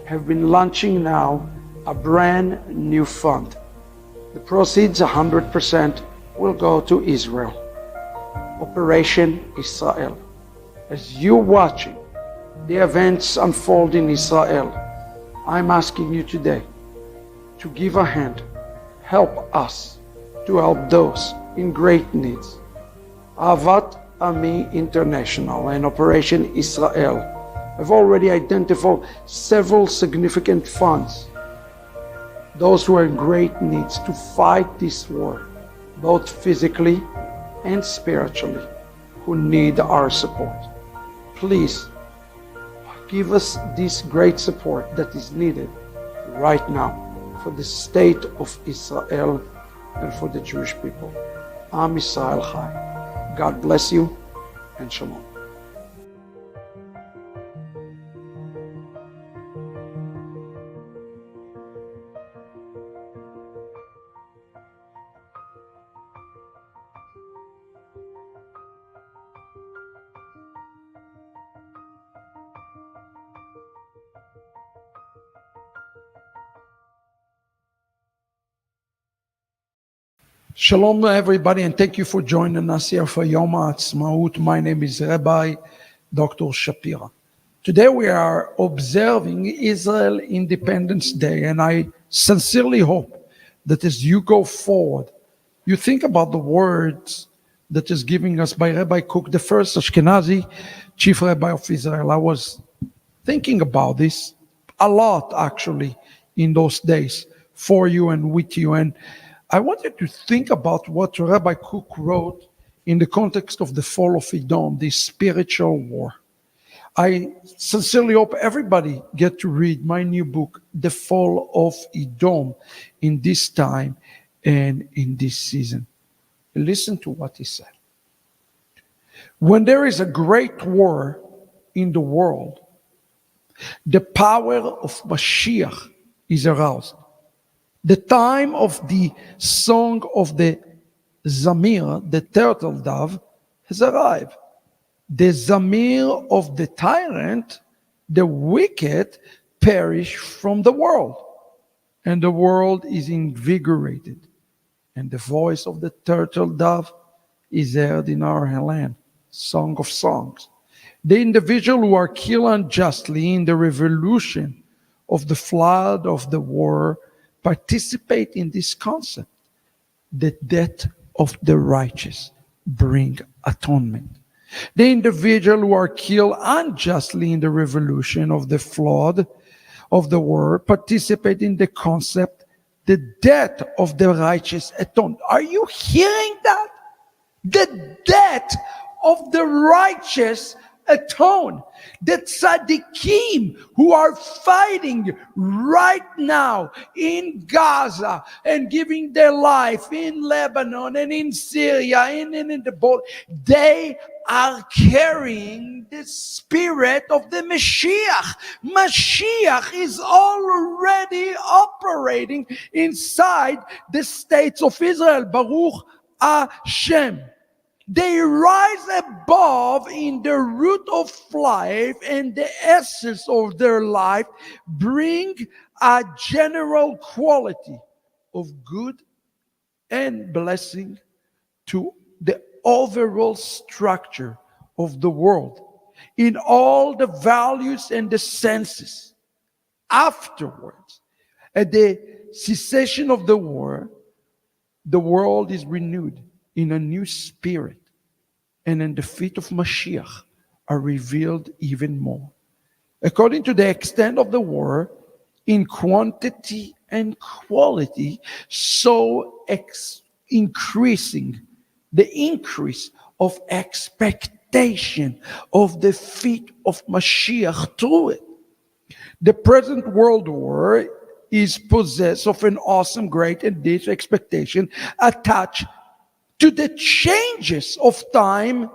A: have been launching now a brand new fund. The proceeds, 100%, will go to Israel. Operation Israel. As you're watching the events unfold in Israel, I'm asking you today to give a hand, help us to help those in great needs. Ahavat Ammi International and Operation Israel have already identified several significant funds, those who are in great needs to fight this war, both physically and spiritually, who need our support. Please give us this great support that is needed right now for the state of Israel and for the Jewish people. Am Yisrael Chai. God bless you, and shalom. Shalom everybody, and thank you for joining us here for Yom Ha'Atzma'ut. My name is Rabbi Dr. Shapira. Today we are observing Israel Independence Day, and I sincerely hope that as you go forward, you think about the words that is giving us by Rabbi Kook, the first Ashkenazi chief rabbi of Israel. I was thinking about this a lot, actually, in those days, for you and with you, and I wanted to think about what Rabbi Kook wrote in the context of the fall of Edom, this spiritual war. I sincerely hope everybody get to read my new book, The Fall of Edom, in this time and in this season. Listen to what he said. When there is a great war in the world, the power of Mashiach is aroused. The time of the song of the Zamir, the turtle dove, has arrived. The Zamir of the tyrant, the wicked, perish from the world, and the world is invigorated, and the voice of the turtle dove is heard in our land. Song of Songs. The individual who are killed unjustly in the revolution of the flood of the war participate in this concept. The death of the righteous bring atonement. The individual who are killed unjustly in the revolution of the flood of the war participate in the concept, the death of the righteous atone. Are you hearing that? The death of the righteous atone. The tzaddikim who are fighting right now in Gaza and giving their life in Lebanon and in Syria and in the boat, they are carrying the spirit of the Mashiach. Mashiach is already operating inside the states of Israel. Baruch Hashem. They rise above in the root of life, and the essence of their life bring a general quality of good and blessing to the overall structure of the world in all the values and the senses. Afterwards, at the cessation of the war, the world is renewed in a new spirit, and in the feet of Mashiach are revealed even more. According to the extent of the war, in quantity and quality, so increasing the increase of expectation expectation of the feet of Mashiach through it. The present world war is possessed of an awesome, great, and deep expectation attached to the changes of time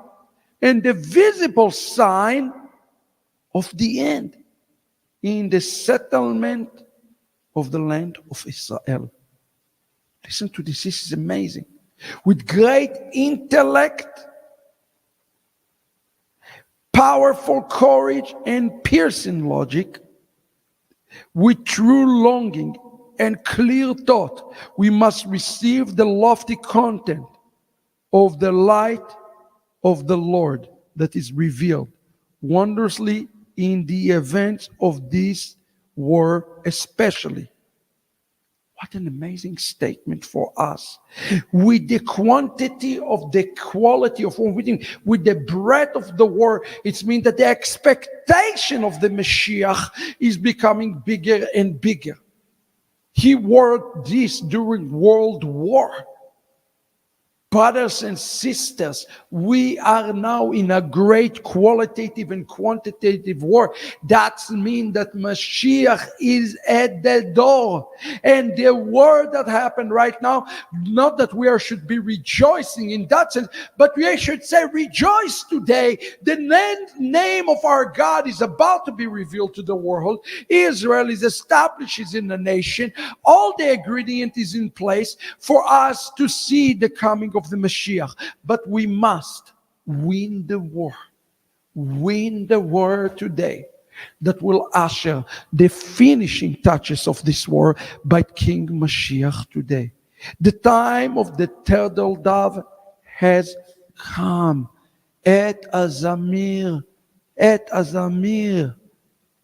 A: and the visible sign of the end in the settlement of the land of Israel. Listen to this. This is amazing. With great intellect, powerful courage, and piercing logic, with true longing and clear thought, we must receive the lofty content of the light of the Lord that is revealed wondrously in the events of this war especially. What an amazing statement for us. With the quantity of the quality of what we think, with the breadth of the war, it means that the expectation of the Mashiach is becoming bigger and bigger. He wrote this during World War. Brothers and sisters, we are now in a great qualitative and quantitative war. That means that Mashiach is at the door. And the war that happened right now, not that we should be rejoicing in that sense, but we should say, rejoice today. The name of our God is about to be revealed to the world. Israel is established in the nation. All the ingredient is in place for us to see the coming of the Mashiach. But we must win the war. Win the war today that will usher the finishing touches of this war by King Mashiach today. The time of the third Eldad has come. Et Azamir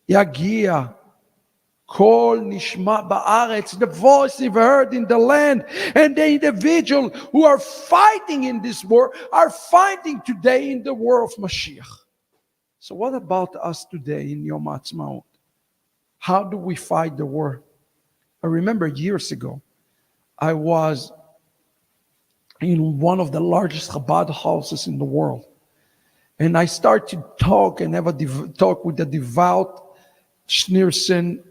A: Yagia. Kol nishma ba'aretz, the voice is heard in the land, and the individual who are fighting in this war are fighting today in the war of Mashiach. So what about us today in Yom Ha'Atzma'ut? How do we fight the war? I remember years ago, I was in one of the largest Chabad houses in the world, and I started to talk and have a talk with the devout Schneerson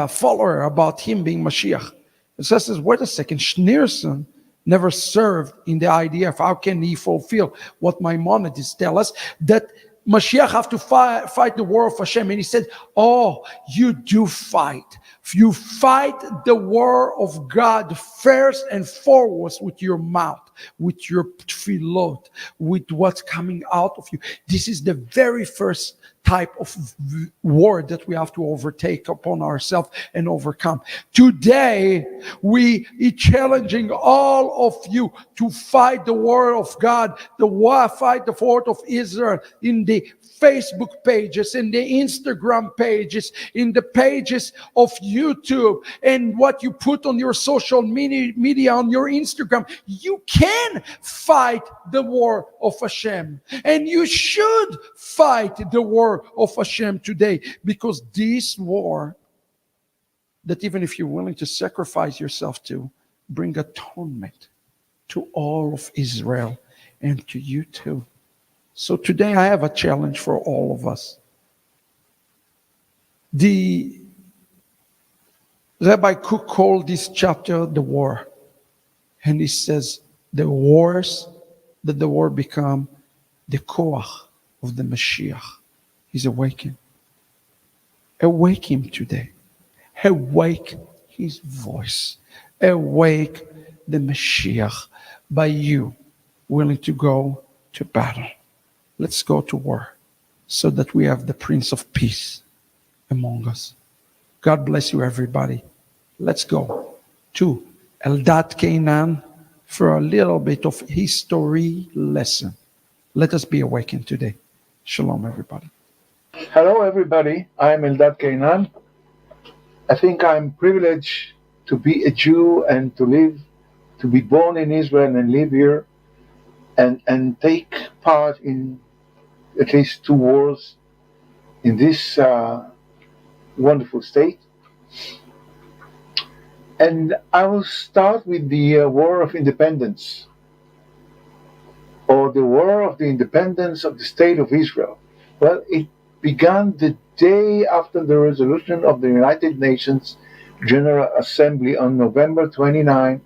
A: follower about him being Mashiach. And so says, wait a second, Schneerson never served in the idea of how can he fulfill what Maimonides tell us, that Mashiach have to fight the war of Hashem. And he said, oh, you do fight. You fight the war of God first and foremost with your mouth, with your tefillot, with what's coming out of you. This is the very first type of war that we have to overtake upon ourselves and overcome. Today, we are challenging all of you to fight the war of God, fight the war of Israel in the Facebook pages, in the Instagram pages, in the pages of YouTube, and what you put on your social media on your Instagram. You can fight the war of Hashem, and you should fight the war of Hashem today, because this war, that even if you're willing to sacrifice yourself to, bring atonement to all of Israel and to you too. So today I have a challenge for all of us. The Rabbi Cook called this chapter the war. And he says the wars, that the war become the koach of the Mashiach. He's awakened. Awake him today. Awake his voice. Awake the Mashiach by you willing to go to battle. Let's go to war so that we have the Prince of Peace among us. God bless you, everybody. Let's go to Eldad Keynan for a little bit of history lesson. Let us be awakened today. Shalom, everybody.
I: Hello, everybody. I'm Eldad Keynan. I think I'm privileged to be a Jew and to be born in Israel and live here and take part in at least 2 wars in this wonderful state. And I will start with the War of Independence. or the War of the Independence of the State of Israel? Well, it began the day after the resolution of the United Nations General Assembly on November 29,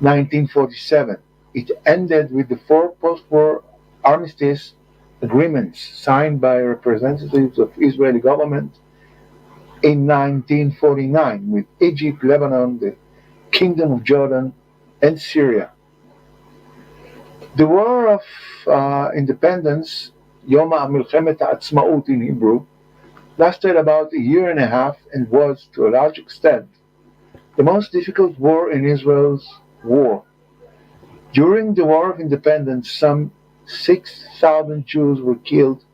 I: 1947. It ended with the four post-war armistice agreements signed by representatives of Israeli government in 1949 with Egypt, Lebanon, the Kingdom of Jordan, and Syria. The War of Independence, Yom Ha'Atzma'ut in Hebrew, lasted about a year and a half and was, to a large extent, the most difficult war in Israel's war. During the War of Independence, some 6,000 Jews were killed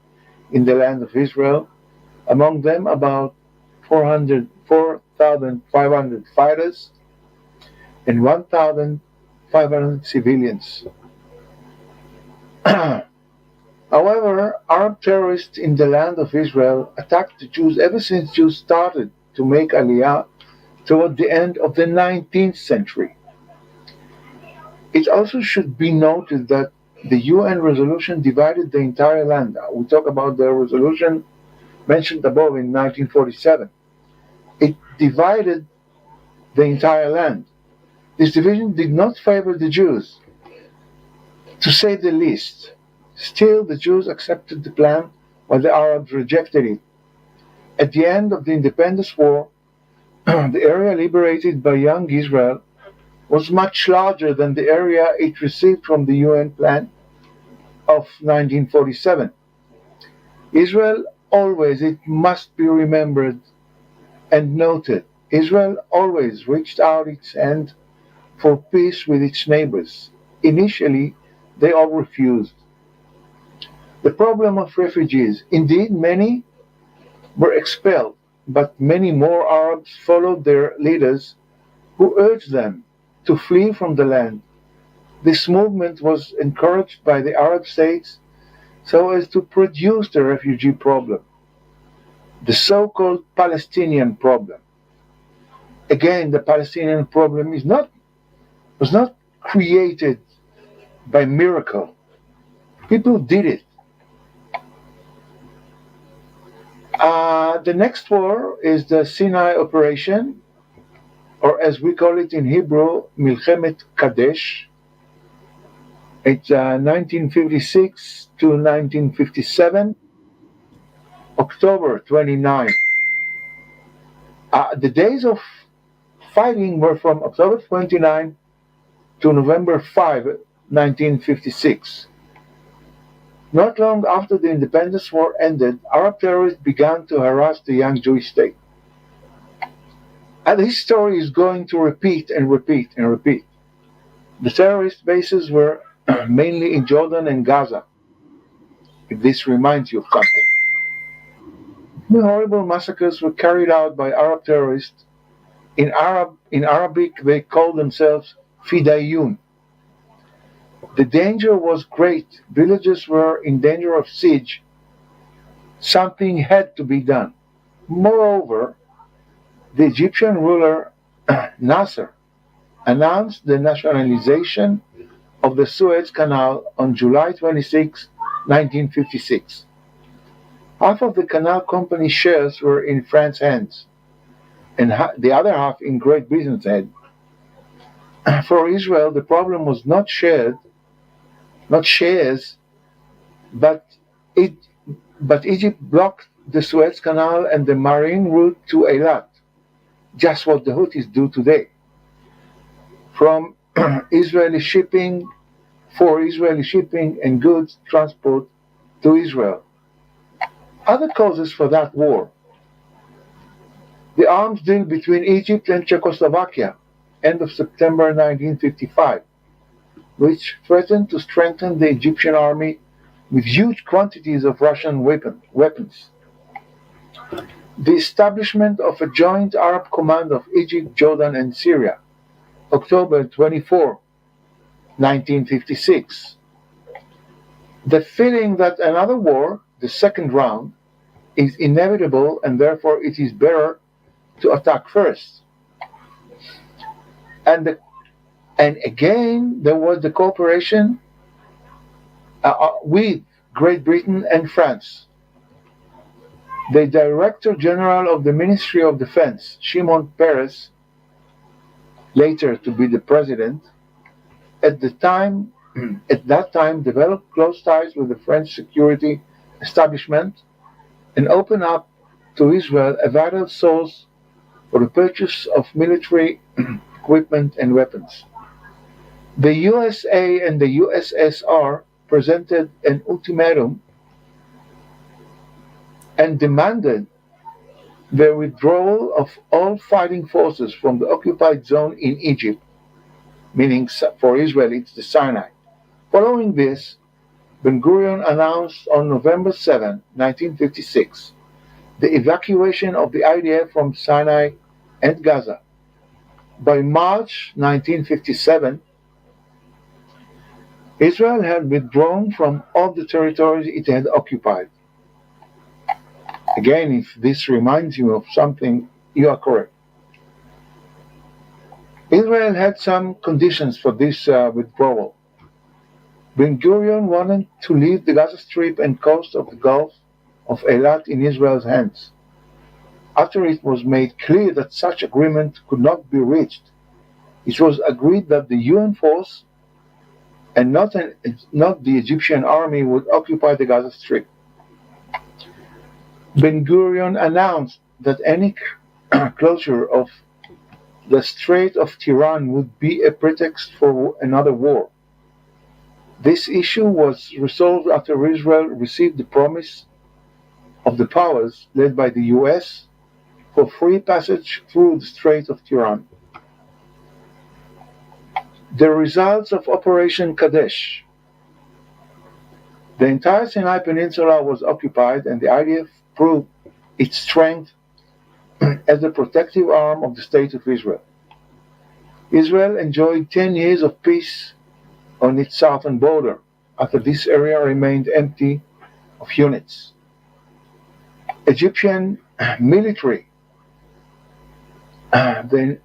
I: in the land of Israel, among them about 4,500 fighters and 1,500 civilians. However, Arab terrorists in the land of Israel attacked the Jews ever since Jews started to make Aliyah toward the end of the 19th century. It also should be noted that the UN resolution divided the entire land. We talk about the resolution mentioned above in 1947. It divided the entire land. This division did not favor the Jews, to say the least. Still, the Jews accepted the plan while the Arabs rejected it. At the end of the Independence War, the area liberated by young Israel was much larger than the area it received from the UN plan of 1947. Israel always, it must be remembered and noted, Israel always reached out its hand for peace with its neighbors. Initially, they all refused. The problem of refugees. Indeed, many were expelled, but many more Arabs followed their leaders who urged them to flee from the land. This movement was encouraged by the Arab states so as to produce the refugee problem, the so-called Palestinian problem. Again, the Palestinian problem was not created by miracle. People did it. The next war is the Sinai operation, or as we call it in Hebrew, Milchemet Kadesh. It's 1956 to 1957, October 29. The days of fighting were from October 29 to November 5, 1956. Not long after the Independence War ended, Arab terrorists began to harass the young Jewish state. And this story is going to repeat and repeat and repeat. The terrorist bases were mainly in Jordan and Gaza, if this reminds you of something. The horrible massacres were carried out by Arab terrorists. In Arabic, they called themselves Fidayun. The danger was great. Villages were in danger of siege. Something had to be done. Moreover, the Egyptian ruler Nasser announced the nationalization of the Suez Canal on July 26, 1956. Half of the canal company shares were in France's hands, and the other half in Great Britain's hands. For Israel, the problem was not shares, but Egypt blocked the Suez Canal and the marine route to Eilat, just what the Houthis do today. From Israeli shipping and goods transport to Israel. Other causes for that war. The arms deal between Egypt and Czechoslovakia, end of September 1955, which threatened to strengthen the Egyptian army with huge quantities of Russian weapons. The establishment of a joint Arab command of Egypt, Jordan, and Syria, October 24, 1956. The feeling that another war, the second round, is inevitable and therefore it is better to attack first. And again, there was the cooperation with Great Britain and France. The Director General of the Ministry of Defense, Shimon Peres, later to be the president, at that time developed close ties with the French security establishment and opened up to Israel a vital source for the purchase of military equipment and weapons. The USA and the USSR presented an ultimatum and demanded the withdrawal of all fighting forces from the occupied zone in Egypt, meaning for Israel it's the Sinai. Following this, Ben-Gurion announced on November 7, 1956, the evacuation of the IDF from Sinai and Gaza. By March 1957, Israel had withdrawn from all the territories it had occupied. Again, if this reminds you of something, you are correct. Israel had some conditions for this withdrawal. Ben-Gurion wanted to leave the Gaza Strip and coast of the Gulf of Eilat in Israel's hands. After it was made clear that such agreement could not be reached, it was agreed that the UN force and not the Egyptian army would occupy the Gaza Strip. Ben-Gurion announced that any closure of the Strait of Tiran would be a pretext for another war. This issue was resolved after Israel received the promise of the powers, led by the US, for free passage through the Strait of Tiran. The results of Operation Kadesh. The entire Sinai Peninsula was occupied, and the IDF proved its strength as the protective arm of the State of Israel. Israel enjoyed 10 years of peace on its southern border after this area remained empty of units. Egyptian military the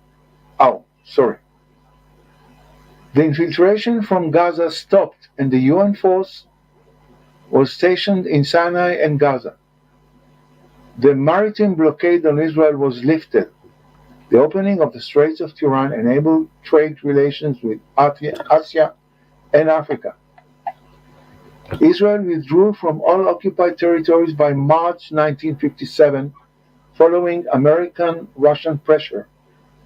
I: infiltration from Gaza stopped, and the UN force was stationed in Sinai and Gaza. The maritime blockade on Israel was lifted. The opening of the Straits of Tiran enabled trade relations with Asia and Africa. Israel withdrew from all occupied territories by March 1957, following American-Russian pressure.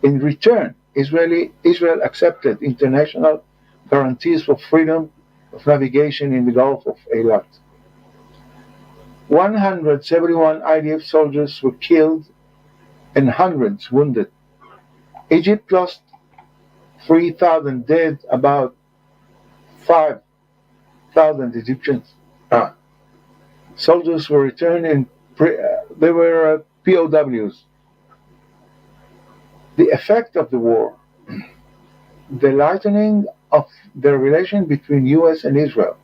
I: In return, Israel accepted international guarantees for freedom of navigation in the Gulf of Eilat. 171 IDF soldiers were killed and hundreds wounded. Egypt lost 3,000 dead, about 5,000 Egyptian soldiers were returned and they were POWs. The effect of the war, the lightening of the relation between US and Israel.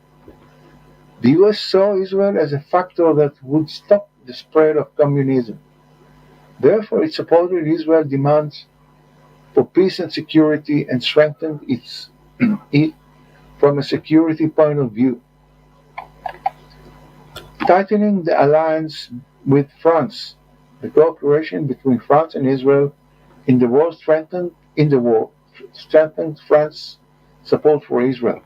I: The US saw Israel as a factor that would stop the spread of communism. Therefore, it supported Israel's demands for peace and security and strengthened it from a security point of view. Tightening the alliance with France, the cooperation between France and Israel in the war strengthened France's support for Israel.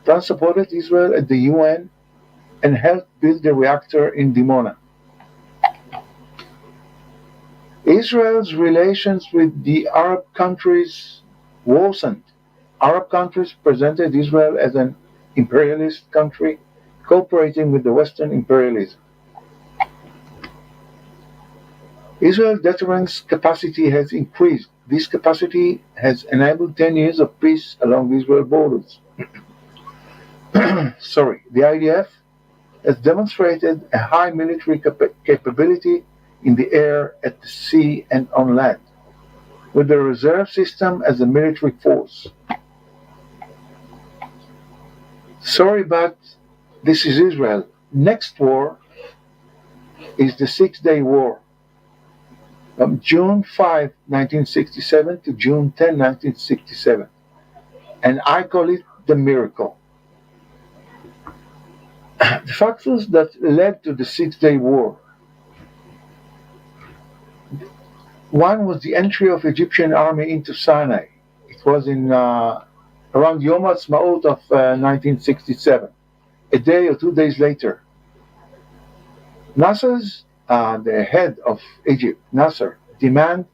I: France supported Israel at the UN and helped build the reactor in Dimona. Israel's relations with the Arab countries worsened. Arab countries presented Israel as an imperialist country cooperating with the Western imperialism. Israel's deterrence capacity has increased. This capacity has enabled 10 years of peace along Israel borders. The IDF has demonstrated a high military capability in the air, at the sea, and on land, with the reserve system as a military force. But this is Israel. Next war is the Six-Day War, from June 5, 1967 to June 10, 1967. And I call it the miracle. The factors that led to the Six-Day War. One was the entry of Egyptian army into Sinai. It was in around Yom Ha'Atzma'ut of 1967, a day or 2 days later. Nasser's, the head of Egypt, Nasser, demand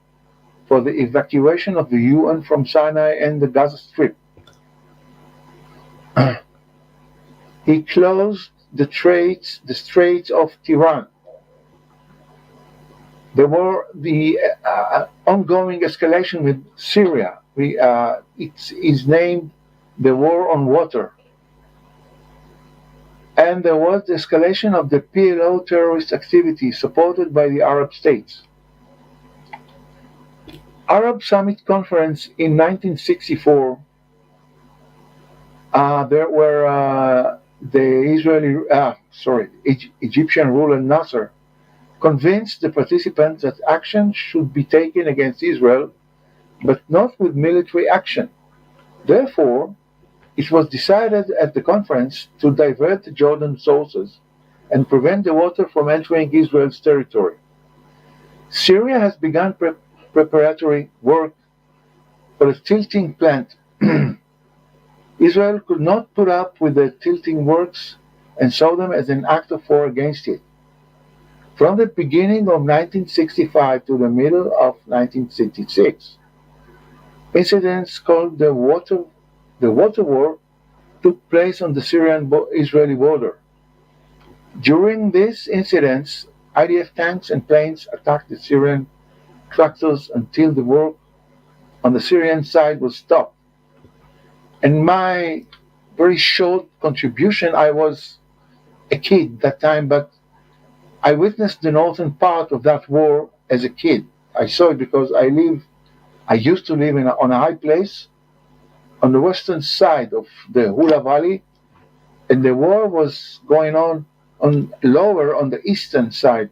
I: for the evacuation of the UN from Sinai and the Gaza Strip. He closed the Straits of Tiran. There were the ongoing escalation with Syria. It is named the War on Water. And there was the escalation of the PLO terrorist activity supported by the Arab states. Arab Summit Conference in 1964, there were the Egyptian ruler Nasser convinced the participants that action should be taken against Israel, but not with military action. Therefore, it was decided at the conference to divert the Jordan sources and prevent the water from entering Israel's territory. Syria has begun preparatory work for a tilting plant. Israel could not put up with the tilting works and saw them as an act of war against it. From the beginning of 1965 to the middle of 1966, incidents called the water war took place on the Syrian-Israeli border. During these incidents, IDF tanks and planes attacked the Syrian tractors until the work on the Syrian side was stopped. And my very short contribution, I was a kid that time, but I witnessed the northern part of that war as a kid. I saw it because I used to live on a high place on the western side of the Hula Valley, and the war was going on lower on the eastern side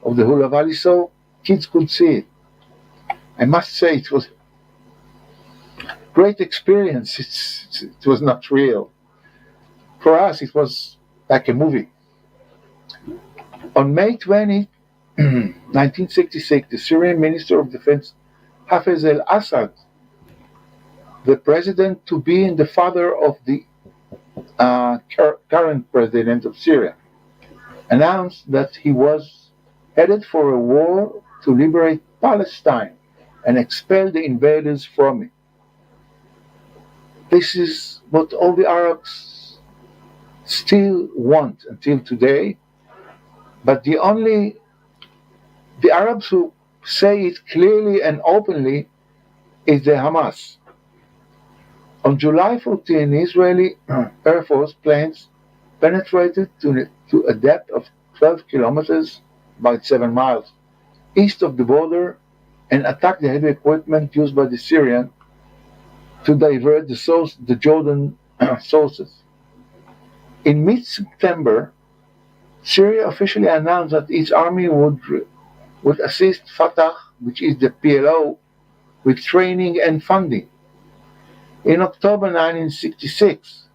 I: of the Hula Valley, so kids could see it. I must say it was a great experience. It was not real. For us, it was like a movie. On May 20, 1966, the Syrian Minister of Defense, Hafez al-Assad, the president-to-be and the father of the current president of Syria, announced that he was headed for a war to liberate Palestine and expel the invaders from it. This is what all the Arabs still want until today, but the Arabs who say it clearly and openly is the Hamas. On July 14, Israeli Air Force planes penetrated to a depth of 12 kilometers, about 7 miles, east of the border and attacked the heavy equipment used by the Syrian to divert the Jordan sources. In mid-September, Syria officially announced that its army would assist Fatah, which is the PLO, with training and funding. In October 1966,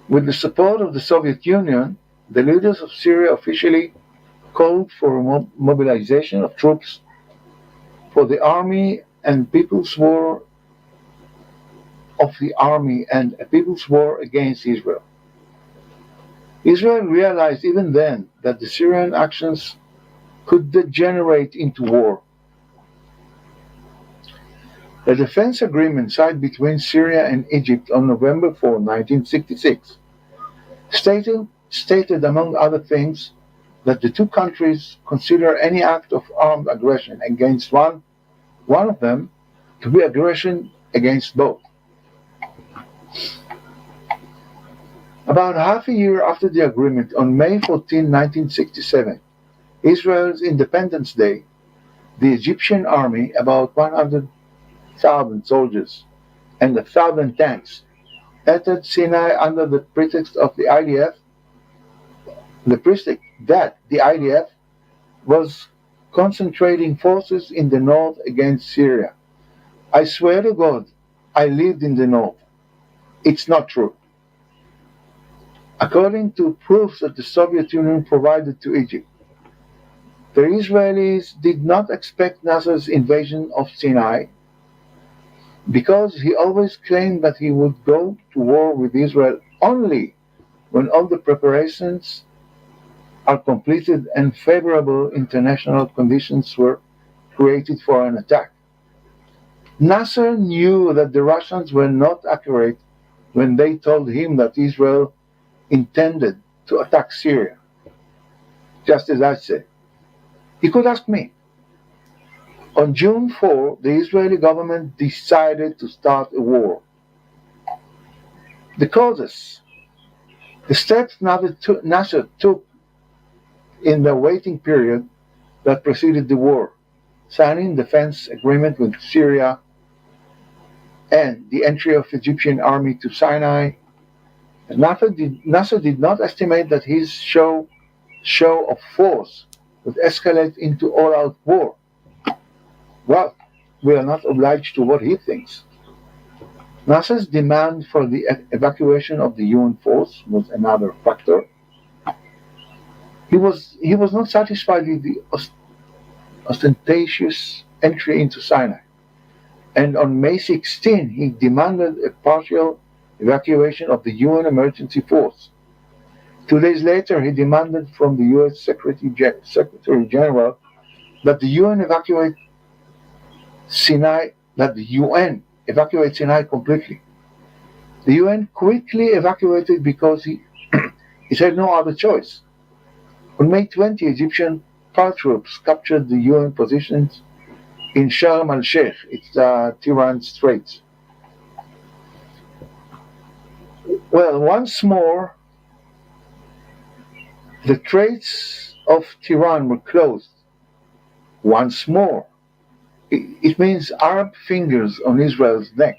I: with the support of the Soviet Union, the leaders of Syria officially called for a mobilization of troops for the army and people's war against Israel. Israel realized even then that the Syrian actions could degenerate into war. The defense agreement signed between Syria and Egypt on November 4, 1966, stated among other things that the two countries consider any act of armed aggression against one of them to be aggression against both. About half a year after the agreement, on May 14, 1967, Israel's Independence Day, the Egyptian army, about 100,000 soldiers and 1,000 tanks, entered Sinai under the pretext of the IDF, that the IDF was concentrating forces in the north against Syria. I swear to God, I lived in the north. It's not true. according to proofs that the Soviet Union provided to Egypt. The Israelis did not expect Nasser's invasion of Sinai because he always claimed that he would go to war with Israel only when all the preparations are completed and favorable international conditions were created for an attack. Nasser knew that the Russians were not accurate when they told him that Israel intended to attack Syria, just as I said. He could ask me. On June 4, the Israeli government decided to start a war. The causes, the steps Nasser took in the waiting period that preceded the war, signing defense agreement with Syria and the entry of Egyptian army to Sinai. Nasser did not estimate that his show of force would escalate into all-out war. Well, we are not obliged to what he thinks. Nasser's demand for the evacuation of the UN force was another factor. He was not satisfied with the ostentatious entry into Sinai, and on May 16 he demanded a partial evacuation of the UN emergency force. 2 days later, he demanded from the U.S. Secretary General that the UN evacuate Sinai completely. The UN quickly evacuated because it had no other choice. On May 20, Egyptian paratroops captured the UN positions in Sharm el-Sheikh, it's Tiran Straits. Well, once more, the Straits of Tiran were closed. Once more. It means Arab fingers on Israel's neck.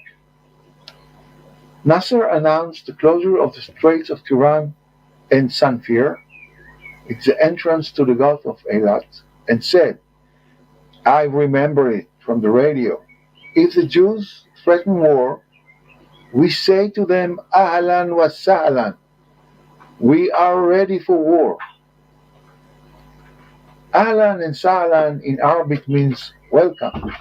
I: Nasser announced the closure of the Straits of Tiran and Sanfir, it's the entrance to the Gulf of Eilat, and said, I remember it from the radio, if the Jews threaten war, we say to them, Ahlan wa sahlan, we are ready for war. Ahlan and sahlan in Arabic means welcome.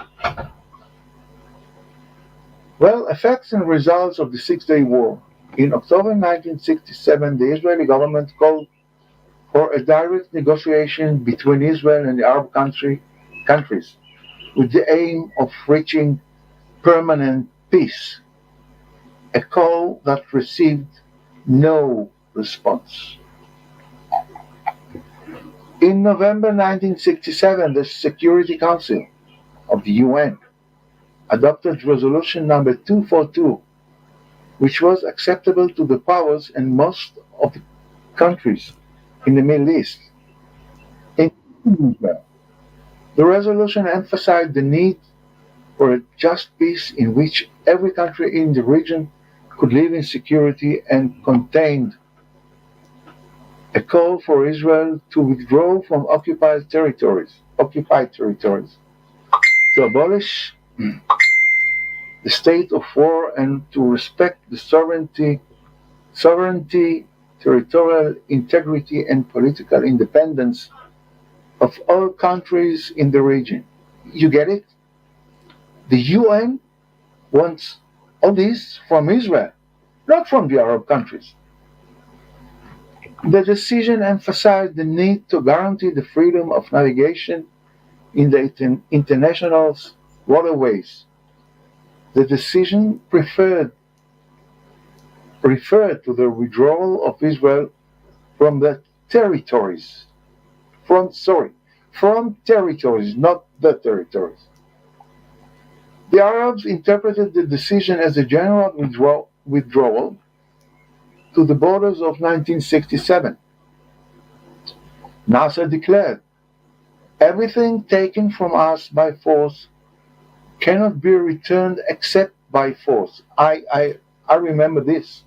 I: Well, effects and results of the Six-Day War. In October 1967, the Israeli government called for a direct negotiation between Israel and the Arab countries with the aim of reaching permanent peace, a call that received no response. In November 1967, the Security Council of the UN adopted resolution number 242, which was acceptable to the powers and most of the countries in the Middle East, including Israel. The resolution emphasized the need for a just peace in which every country in the region could live in security and contained a call for Israel to withdraw from occupied territories, to abolish the state of war and to respect the sovereignty, territorial integrity, and political independence of all countries in the region. You get it? The UN wants all this from Israel, not from the Arab countries. The decision emphasized the need to guarantee the freedom of navigation in the international waterways. The decision referred to the withdrawal of Israel from the territories. From territories, not the territories. The Arabs interpreted the decision as a general withdrawal to the borders of 1967. Nasser declared, everything taken from us by force cannot be returned except by force. I remember this.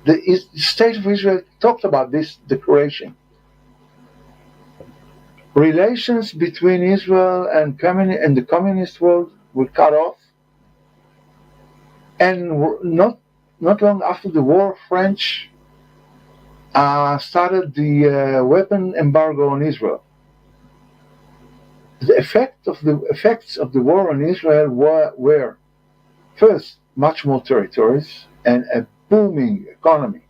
I: The State of Israel talked about this declaration. Relations between Israel and the communist world were cut off, and not long after the war, French started the weapon embargo on Israel. The effects of the war on Israel were first much more territories and a booming economy.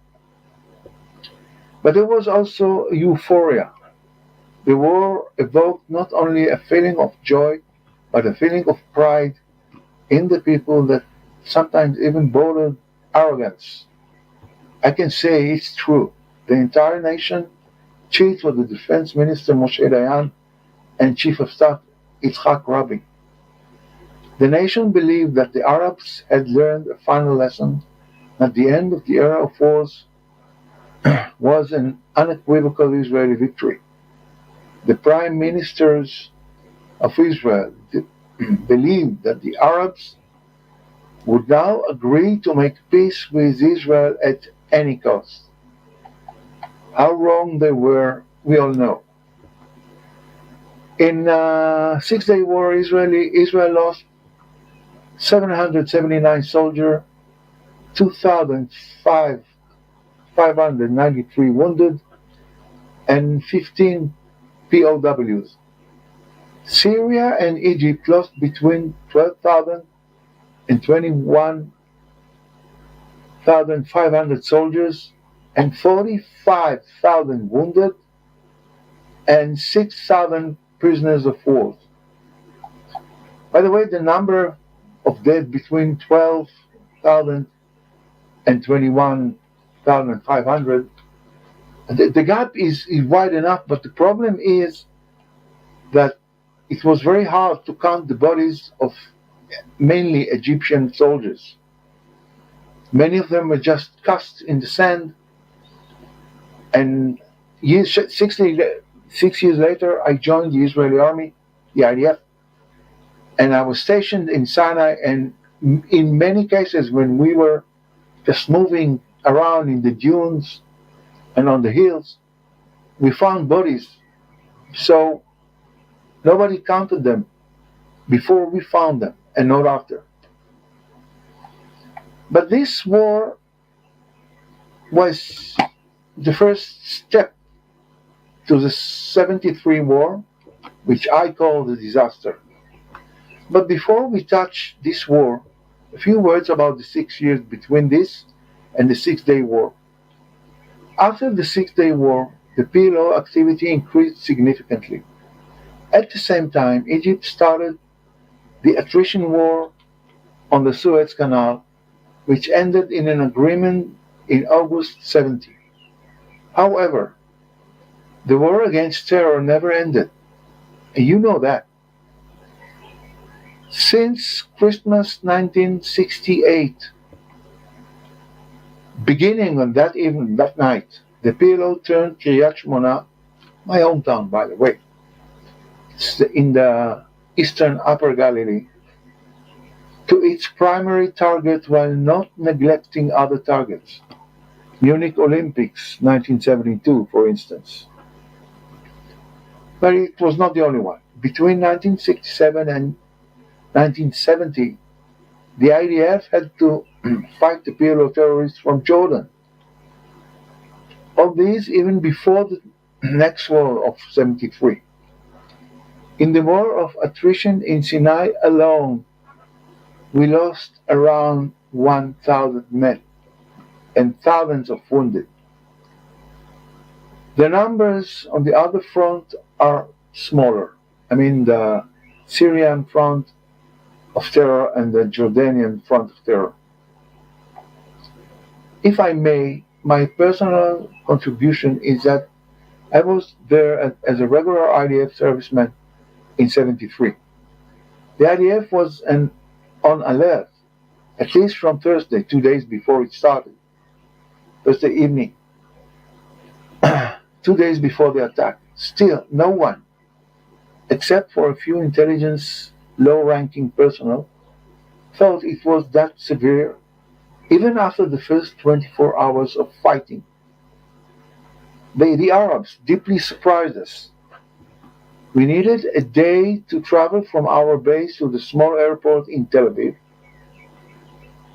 I: But there was also euphoria. The war evoked not only a feeling of joy, but a feeling of pride in the people that sometimes even bordered arrogance. I can say it's true. The entire nation, chief of the defense minister Moshe Dayan and chief of staff Yitzhak Rabin. The nation believed that the Arabs had learned a final lesson, that the end of the era of wars was an unequivocal Israeli victory. The prime ministers of Israel believed that the Arabs would now agree to make peace with Israel at any cost. How wrong they were, we all know. In Six-Day War, Israel lost 779 soldiers, 2,593 wounded, and 15 POWs. Syria and Egypt lost between 12,000 and 21,500 soldiers, and 45,000 wounded, and 6,000 prisoners of war. By the way, the number of dead between 12,000 and 21,500, the gap is wide enough, but the problem is that it was very hard to count the bodies of mainly Egyptian soldiers. Many of them were just cast in the sand, and 6 years later I joined the Israeli army, the IDF, and I was stationed in Sinai, and in many cases when we were just moving around in the dunes and on the hills, we found bodies. So nobody counted them before we found them, and not after. But this war was the first step to the 73 war, which I call the disaster. But before we touch this war, a few words about the 6 years between this and the Six-Day War. After the Six-Day War, the PLO activity increased significantly. At the same time, Egypt started the attrition war on the Suez Canal, which ended in an agreement in August 70. However, the war against terror never ended, and you know that. Since Christmas 1968, beginning on that evening, that night, the PLO turned Kiryat Shmona, my hometown by the way, it's in the eastern Upper Galilee, to its primary target while not neglecting other targets. Munich Olympics 1972, for instance. But it was not the only one. Between 1967 and 1970, the IDF had to fight the PLO terrorists from Jordan. All these even before the next war of 73. In the war of attrition in Sinai alone, we lost around 1,000 men and thousands of wounded. The numbers on the other front are smaller. I mean the Syrian front of terror and the Jordanian front of terror. If I may, my personal contribution is that I was there as a regular IDF serviceman in 73. The IDF was on alert, at least from Thursday, 2 days before it started. Thursday evening, 2 days before the attack. Still, no one, except for a few intelligence, low-ranking personnel, thought it was that severe, even after the first 24 hours of fighting. The Arabs deeply surprised us. We needed a day to travel from our base to the small airport in Tel Aviv.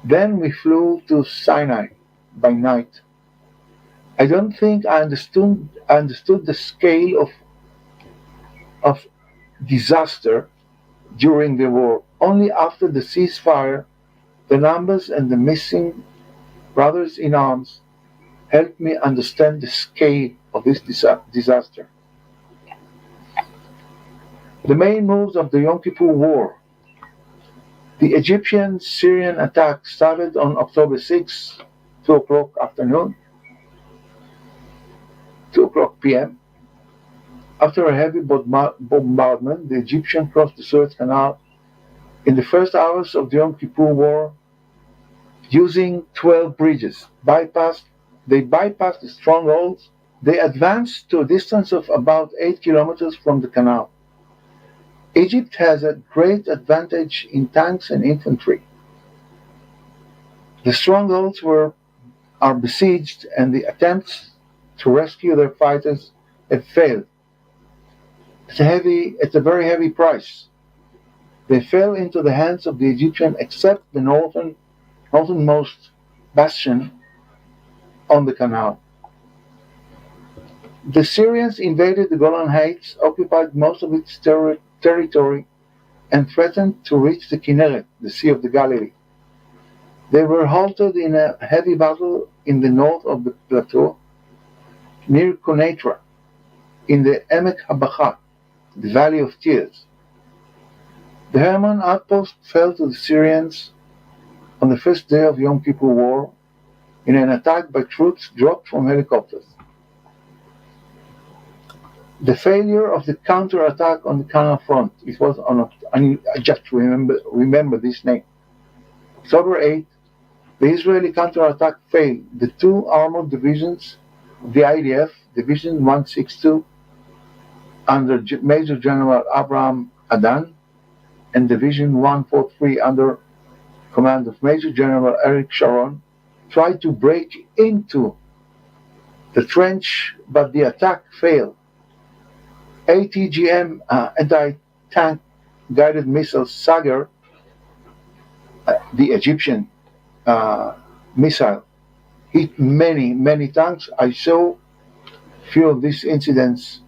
I: Then we flew to Sinai by night. I don't think I understood the scale of disaster during the war. Only after the ceasefire, the numbers and the missing brothers in arms helped me understand the scale of this disaster. The main moves of the Yom Kippur War. The Egyptian-Syrian attack started on October 6, 2 o'clock afternoon, 2 o'clock p.m. After a heavy bombardment, the Egyptians crossed the Suez Canal in the first hours of the Yom Kippur War using 12 bridges. They bypassed the strongholds. They advanced to a distance of about 8 kilometers from the canal. Egypt has a great advantage in tanks and infantry. The strongholds are besieged, and the attempts to rescue their fighters have failed. It's a very heavy price. They fell into the hands of the Egyptians, except the northernmost bastion on the canal. The Syrians invaded the Golan Heights, occupied most of its territory, and threatened to reach the Kinneret, the Sea of the Galilee. They were halted in a heavy battle in the north of the plateau, near Quneitra, in the Emek HaBacha, the Valley of Tears. The Hermon outpost fell to the Syrians on the first day of Yom Kippur War in an attack by troops dropped from helicopters. The failure of the counterattack on the Canal front, it was I just remember this name. October 8, the Israeli counterattack failed. The two armored divisions, the IDF, Division 162, under Major General Abraham Adan, and Division 143 under command of Major General Eric Sharon, tried to break into the trench, but the attack failed. ATGM, anti-tank guided missile Sagar, the Egyptian missile, hit many tanks. I saw few of these incidents.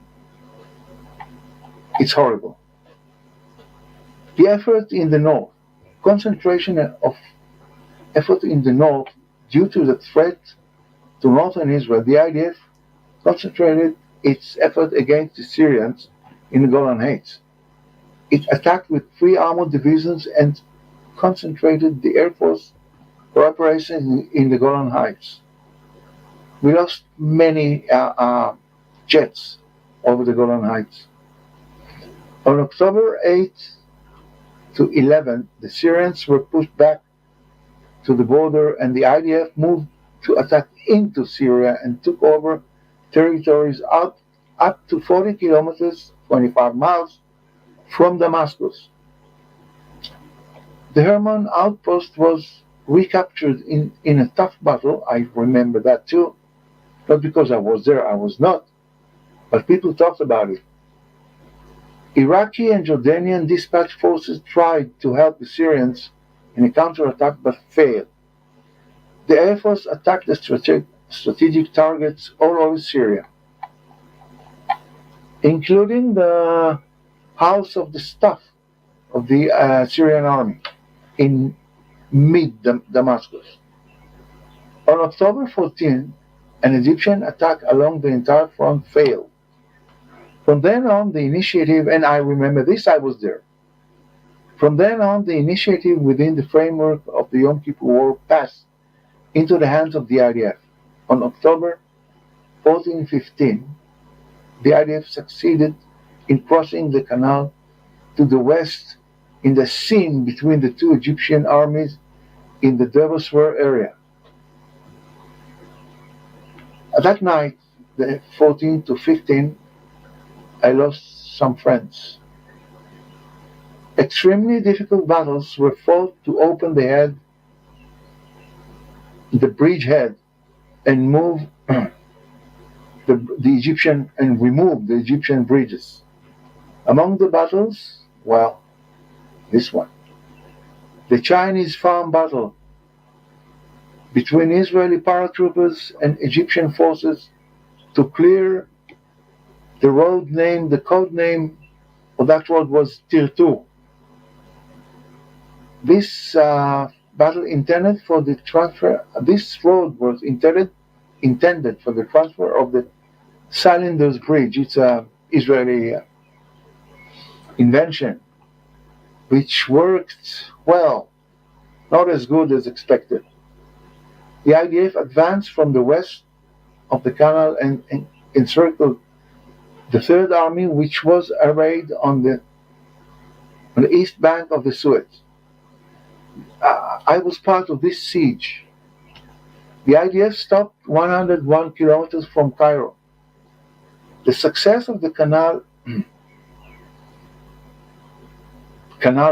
I: It's horrible. The effort in the north, concentration of effort in the north due to the threat to northern Israel, the IDF concentrated its effort against the Syrians in the Golan Heights. It attacked with 3 armored divisions and concentrated the Air Force for operations in the Golan Heights. We lost many jets over the Golan Heights. On October 8 to 11, the Syrians were pushed back to the border, and the IDF moved to attack into Syria and took over territories up to 40 kilometers, 25 miles, from Damascus. The Hermon outpost was recaptured in a tough battle. I remember that too. Not because I was there, I was not, but people talked about it. Iraqi and Jordanian dispatch forces tried to help the Syrians in a counterattack but failed. The Air Force attacked the strategic targets all over Syria, including the house of the staff of the Syrian army in mid-Damascus. On October 14, an Egyptian attack along the entire front failed. From then on, the initiative, and I remember this, I was there. From then on, the initiative within the framework of the Yom Kippur War passed into the hands of the IDF. On October 14-15, the IDF succeeded in crossing the canal to the west in the seam between the two Egyptian armies in the Derbaswer area. That night, the 14 to 15, I lost some friends. Extremely difficult battles were fought to open the bridgehead, and move the Egyptian and remove the Egyptian bridges. Among the battles, well, this one, the Chinese Farm Battle between Israeli paratroopers and Egyptian forces to clear the road name, the code name of that road was Tir 2. This battle intended for the transfer, this road was intended for the transfer of the Cylinders Bridge. It's an Israeli invention, which worked well, not as good as expected. The IDF advanced from the west of the canal and encircled the Third Army, which was arrayed on the east bank of the Suez. I was part of this siege. The IDF stopped 101 kilometers from Cairo. The success of the canal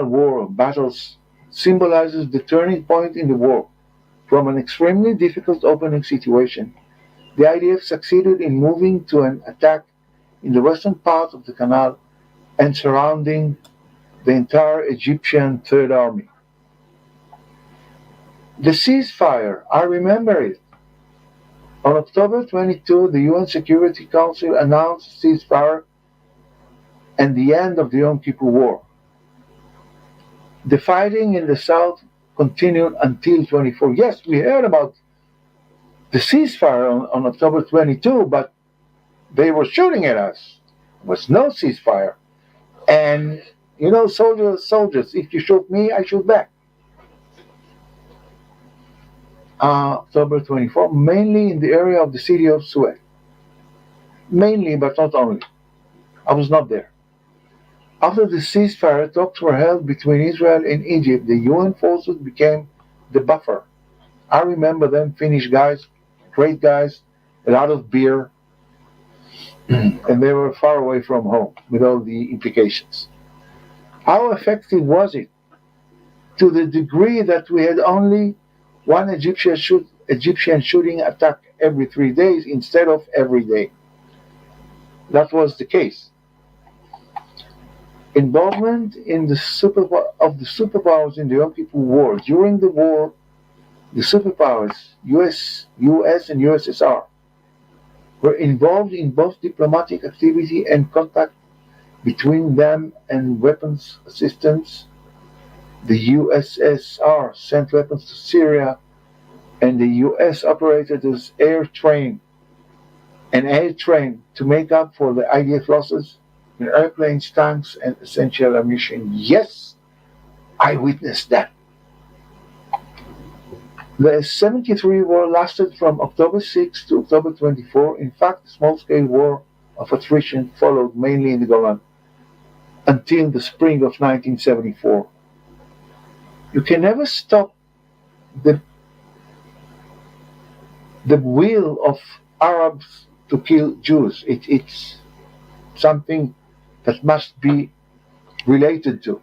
I: war battles symbolizes the turning point in the war. From an extremely difficult opening situation, the IDF succeeded in moving to an attack in the western part of the canal and surrounding the entire Egyptian Third Army. The ceasefire, I remember it. On October 22, the UN Security Council announced ceasefire and the end of the Yom Kippur War. The fighting in the south continued until 24. Yes, we heard about the ceasefire on October 22, but they were shooting at us. There was no ceasefire. And, you know, soldiers, if you shoot me, I shoot back. October 24, mainly in the area of the city of Suez. Mainly, but not only. I was not there. After the ceasefire, talks were held between Israel and Egypt. The UN forces became the buffer. I remember them, Finnish guys, great guys, a lot of beer, and they were far away from home with all the implications. How effective was it? To the degree that we had only one Egyptian shooting attack every 3 days instead of every day. That was the case. Involvement in the superpowers in the Yom Kippur War. During the war, the superpowers, US and USSR, were involved in both diplomatic activity and contact between them and weapons assistance. The USSR sent weapons to Syria, and the US operated as air train to make up for the IDF losses in airplanes, tanks, and essential ammunition. Yes, I witnessed that. The 73 war lasted from October 6 to October 24. In fact, a small-scale war of attrition followed mainly in the Golan until the spring of 1974. You can never stop the will of Arabs to kill Jews. It's something that must be related to.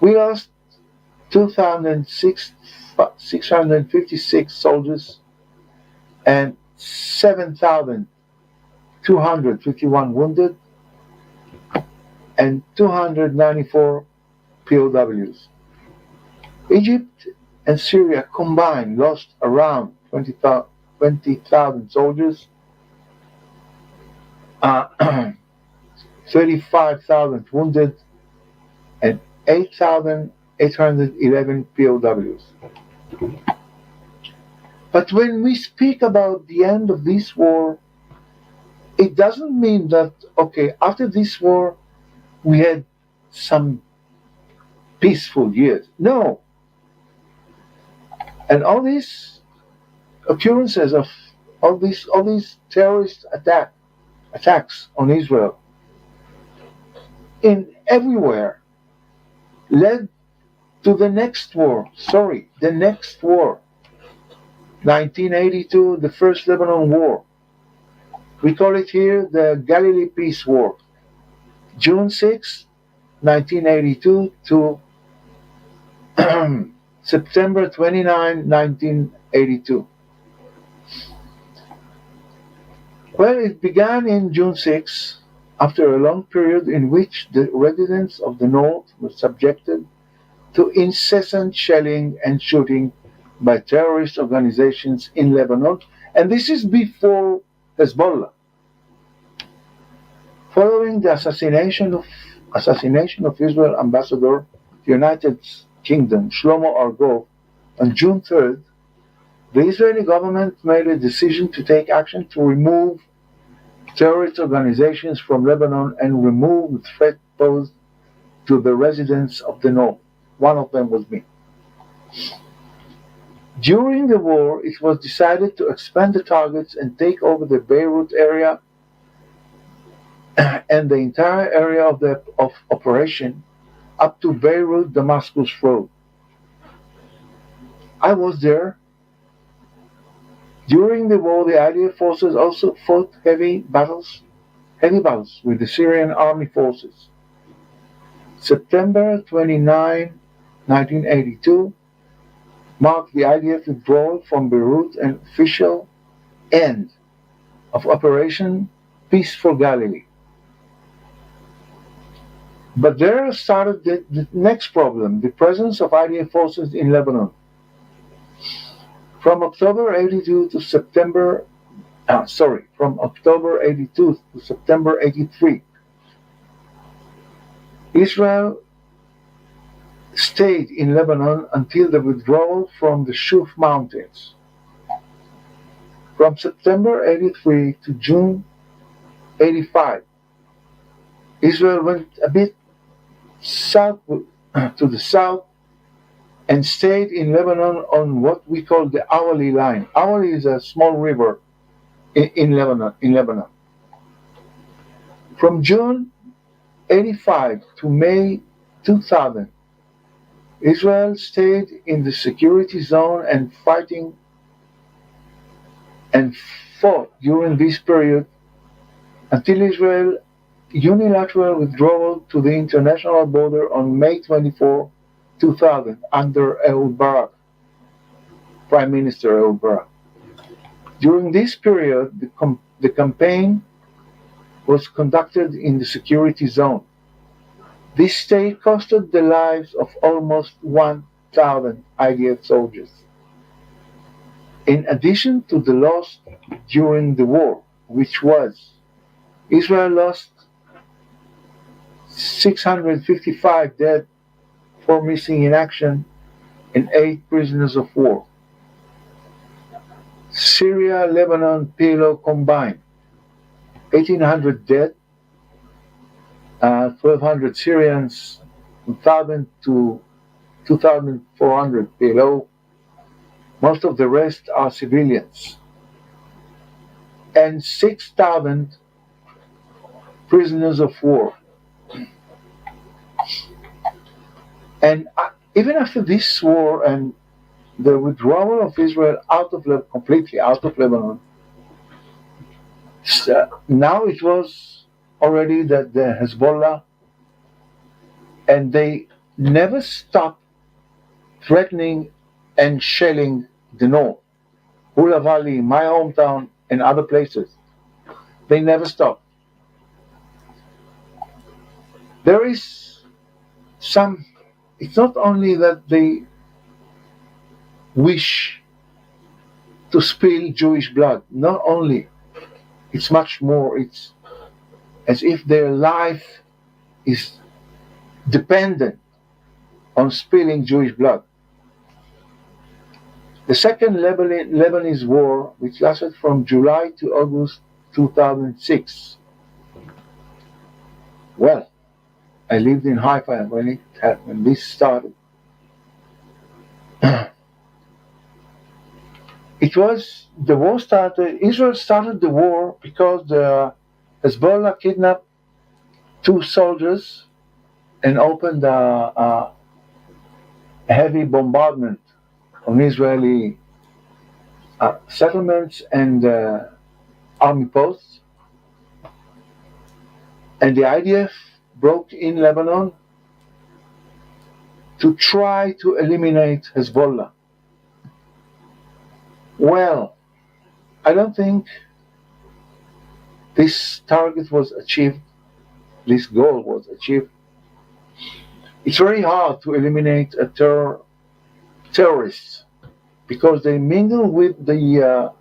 I: We lost 2,656 soldiers and 7,251 wounded and 294 POWs. Egypt and Syria combined lost around 20,000 soldiers, 35,000 wounded, and 8,811 POWs. But when we speak about the end of this war, it doesn't mean that, okay, after this war, we had some peaceful years. No. And all these occurrences of all these terrorist attacks on Israel in everywhere led to the next war. The next war. 1982, the First Lebanon War. We call it here the Galilee Peace War. June 6, 1982 to September 29, 1982. Well, it began in June 6, after a long period in which the residents of the north were subjected to incessant shelling and shooting by terrorist organizations in Lebanon, and this is before Hezbollah. Following the assassination of Israel ambassador to the United Kingdom, Shlomo Argov, on June 3rd, the Israeli government made a decision to take action to remove terrorist organizations from Lebanon and remove the threat posed to the residents of the north. One of them was me. During the war, it was decided to expand the targets and take over the Beirut area and the entire area of operation up to Beirut-Damascus Road. I was there. During the war, the IDF forces also fought heavy battles with the Syrian army forces. September 29, 1982, marked the IDF withdrawal from Beirut and official end of Operation Peaceful Galilee. But there started the next problem, the presence of IDF forces in Lebanon. From October 82 to September 83, Israel stayed in Lebanon until the withdrawal from the Shuf Mountains. From September 83 to June 85, Israel went a bit south to the south and stayed in Lebanon on what we call the Awali line. Awali is a small river in Lebanon. From June 85 to May 2000, Israel stayed in the security zone and fought during this period until Israel unilateral withdrawal to the international border on May 24, 2000 under Ehud Barak, Prime Minister Ehud Barak. During this period, the campaign was conducted in the security zone. This stay costed the lives of almost 1,000 IDF soldiers. In addition to the loss during the war, which was Israel lost 655 dead, 4 missing in action, and 8 prisoners of war. Syria, Lebanon, PLO combined, 1,800 dead, 1,200 Syrians, 1,000 to 2,400 PLO. Most of the rest are civilians. And 6,000 prisoners of war. And even after this war and the withdrawal of Israel completely out of Lebanon, now it was already that the Hezbollah, and they never stopped threatening and shelling the north, Hula Valley, my hometown, and other places. They never stopped. There is it's not only that they wish to spill Jewish blood, not only, it's much more, it's as if their life is dependent on spilling Jewish blood. The second Lebanese war, which lasted from July to August 2006. Well, I lived in Haifa when this started. The war started, Israel started the war because the Hezbollah kidnapped 2 soldiers and opened a heavy bombardment on Israeli settlements and army posts. And the IDF broke in Lebanon to try to eliminate Hezbollah. Well, I don't think this target was achieved, this goal was achieved. It's very hard to eliminate a terrorist because they mingle with the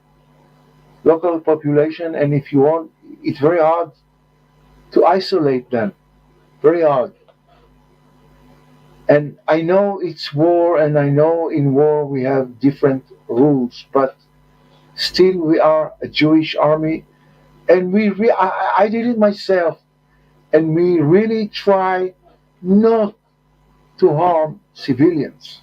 I: local population, and if you want, it's very hard to isolate them. Very hard. And I know it's war, and I know in war we have different rules, but still we are a Jewish army, and I did it myself, and we really try not to harm civilians.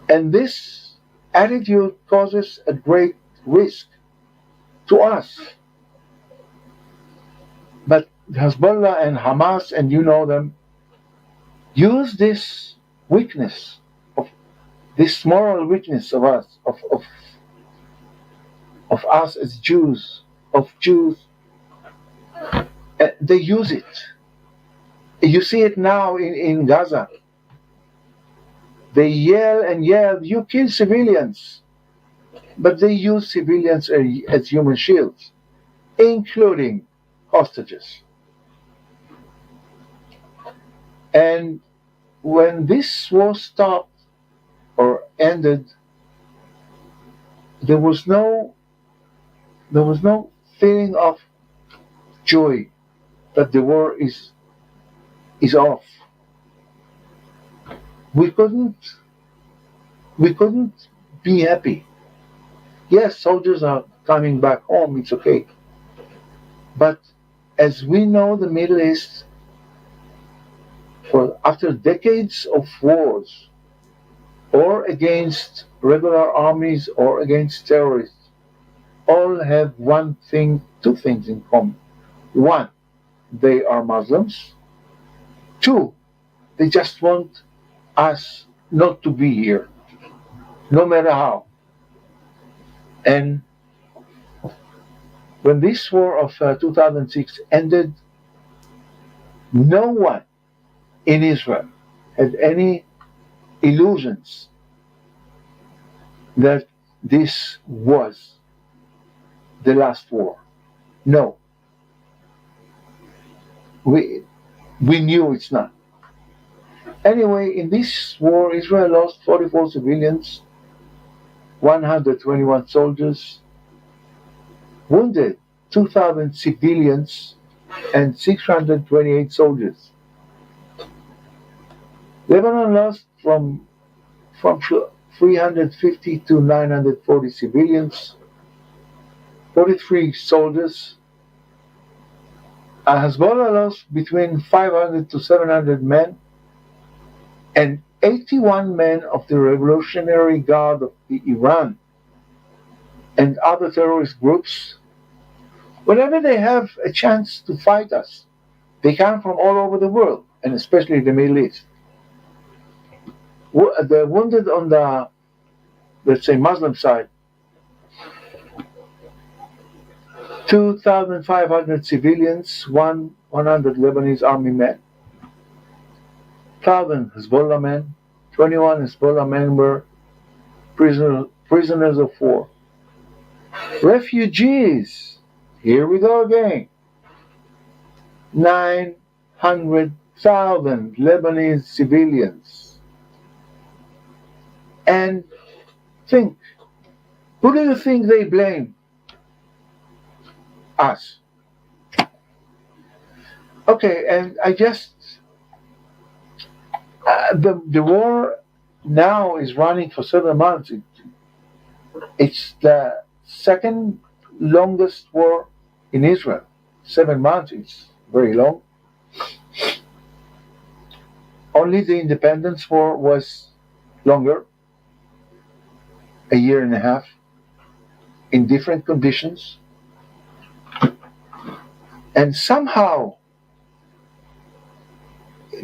I: And this attitude causes a great risk to us. But Hezbollah and Hamas, and you know them, use this weakness, of this moral weakness of us, of us as Jews, they use it. You see it now in Gaza. They yell and yell, you kill civilians. But they use civilians as human shields, including hostages. And when this war stopped or ended, there was no feeling of joy that the war is off. We couldn't be happy. Yes, soldiers are coming back home, it's okay. But as we know, the Middle East, after decades of wars, or against regular armies or against terrorists, all have two things in common. One, they are Muslims. Two, they just want us not to be here, no matter how. And when this war of 2006 ended, no one in Israel had any illusions that this was the last war. No. We knew it's not. Anyway, in this war, Israel lost 44 civilians, 121 soldiers, wounded 2,000 civilians, and 628 soldiers. Lebanon lost from 350 to 940 civilians, 43 soldiers. Hezbollah lost between 500 to 700 men, and 81 men of the Revolutionary Guard of Iran and other terrorist groups. Whenever they have a chance to fight us, they come from all over the world, and especially the Middle East. The wounded on the, let's say, Muslim side, 2,500 civilians, 100 Lebanese army men, 1,000 Hezbollah men, 21 Hezbollah men were prisoners of war. Refugees, here we go again, 900,000 Lebanese civilians. And think, who do you think they blame? Us. Okay, and I just, the war now is running for 7 months. It's the second longest war in Israel. 7 months, it's very long. Only the independence war was longer, a year and a half, in different conditions. And somehow,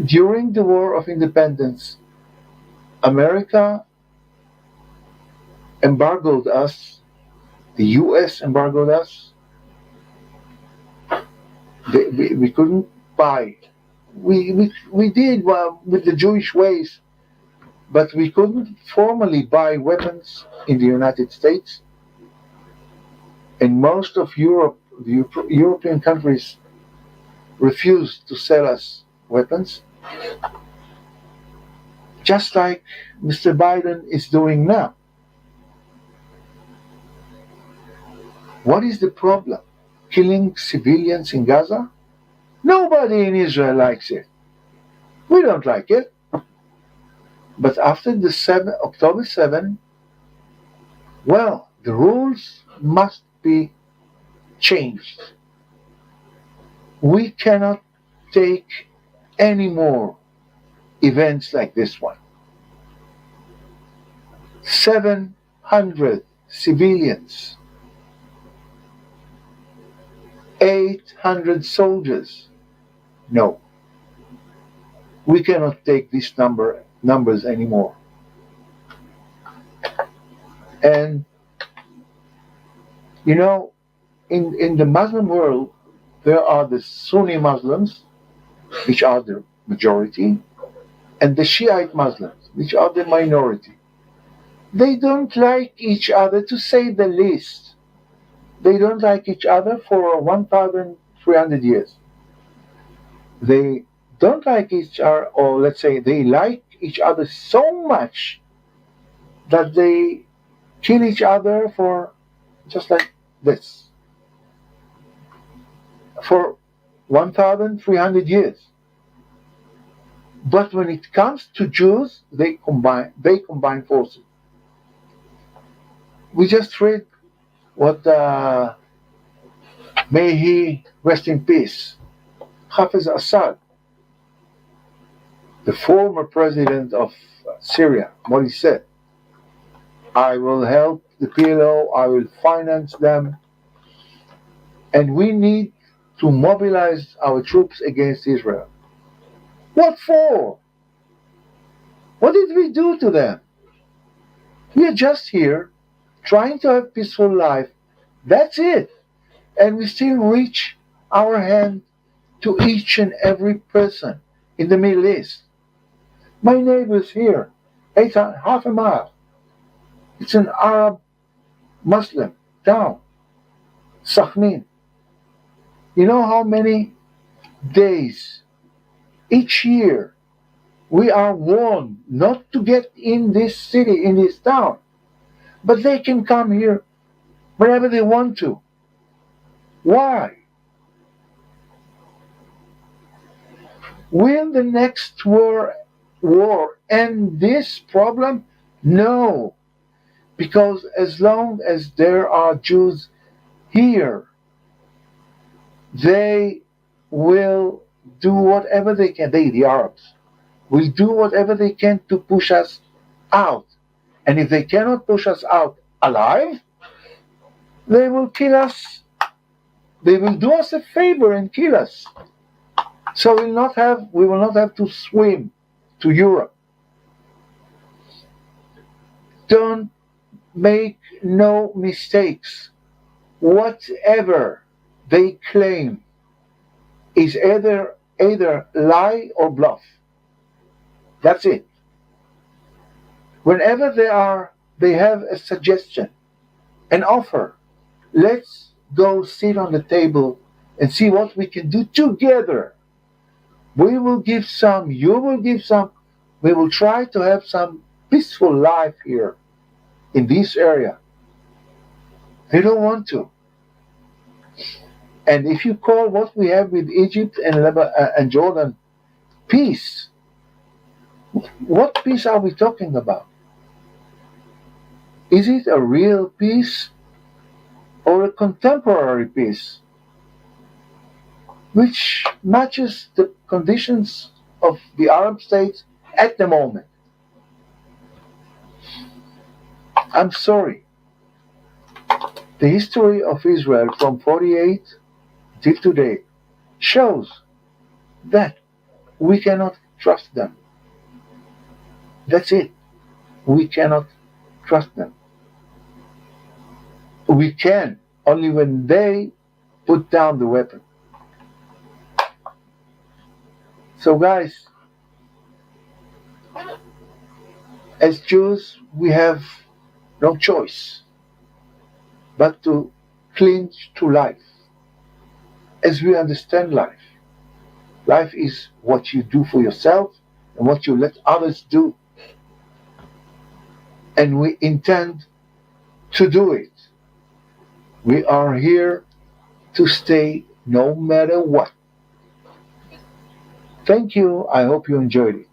I: during the War of Independence, America embargoed us, the US embargoed us. We couldn't buy. We did with the Jewish ways, but we couldn't formally buy weapons in the United States. And most of Europe, the European countries, refused to sell us weapons. just like Mr. Biden is doing now. What is the problem? Killing civilians in Gaza? Nobody in Israel likes it. We don't like it. But after the October 7, well, the rules must be changed. We cannot take any more events like this one. 700 civilians, 800 soldiers. No, we cannot take these numbers anymore. And you know, in the Muslim world, there are the Sunni Muslims, which are the majority, and the Shiite Muslims, which are the minority. They don't like each other, to say the least. They don't like each other for 1,300 years. They don't like each other, or let's say they like each other so much that they kill each other for just like this. For 1,300 years. But when it comes to Jews, they combine forces. We just read what, may he rest in peace, Hafez Assad, the former president of Syria, what he said. I will help the PLO, I will finance them, and we need to mobilize our troops against Israel. What for? What did we do to them? We are just here trying to have peaceful life. That's it. And we still reach our hand to each and every person in the Middle East. My neighbor's here, half a mile. It's an Arab Muslim town, Sakhnin. You know how many days each year we are warned not to get in this city, in this town, but they can come here whenever they want to. Why? Will the next war end this problem? No. Because as long as there are Jews here, they will do whatever they can. They, the Arabs, will do whatever they can to push us out. And if they cannot push us out alive, they will kill us. They will do us a favor and kill us. So we will not have to swim to Europe. Don't make no mistakes. Whatever they claim is either lie or bluff. That's it. Whenever they have a suggestion, an offer, let's go sit on the table and see what we can do together. We will give some, you will give some. We will try to have some peaceful life here in this area. They don't want to. And if you call what we have with Egypt and Jordan peace, what peace are we talking about? Is it a real peace or a contemporary peace which matches the conditions of the Arab states at the moment? I'm sorry. The history of Israel from 48 till today shows that we cannot trust them. That's it. We cannot trust them. We can only when they put down the weapon. So guys, as Jews, we have no choice but to cling to life as we understand life. Life is what you do for yourself and what you let others do and we intend to do it. We are here to stay no matter what. Thank you. I hope you enjoyed it.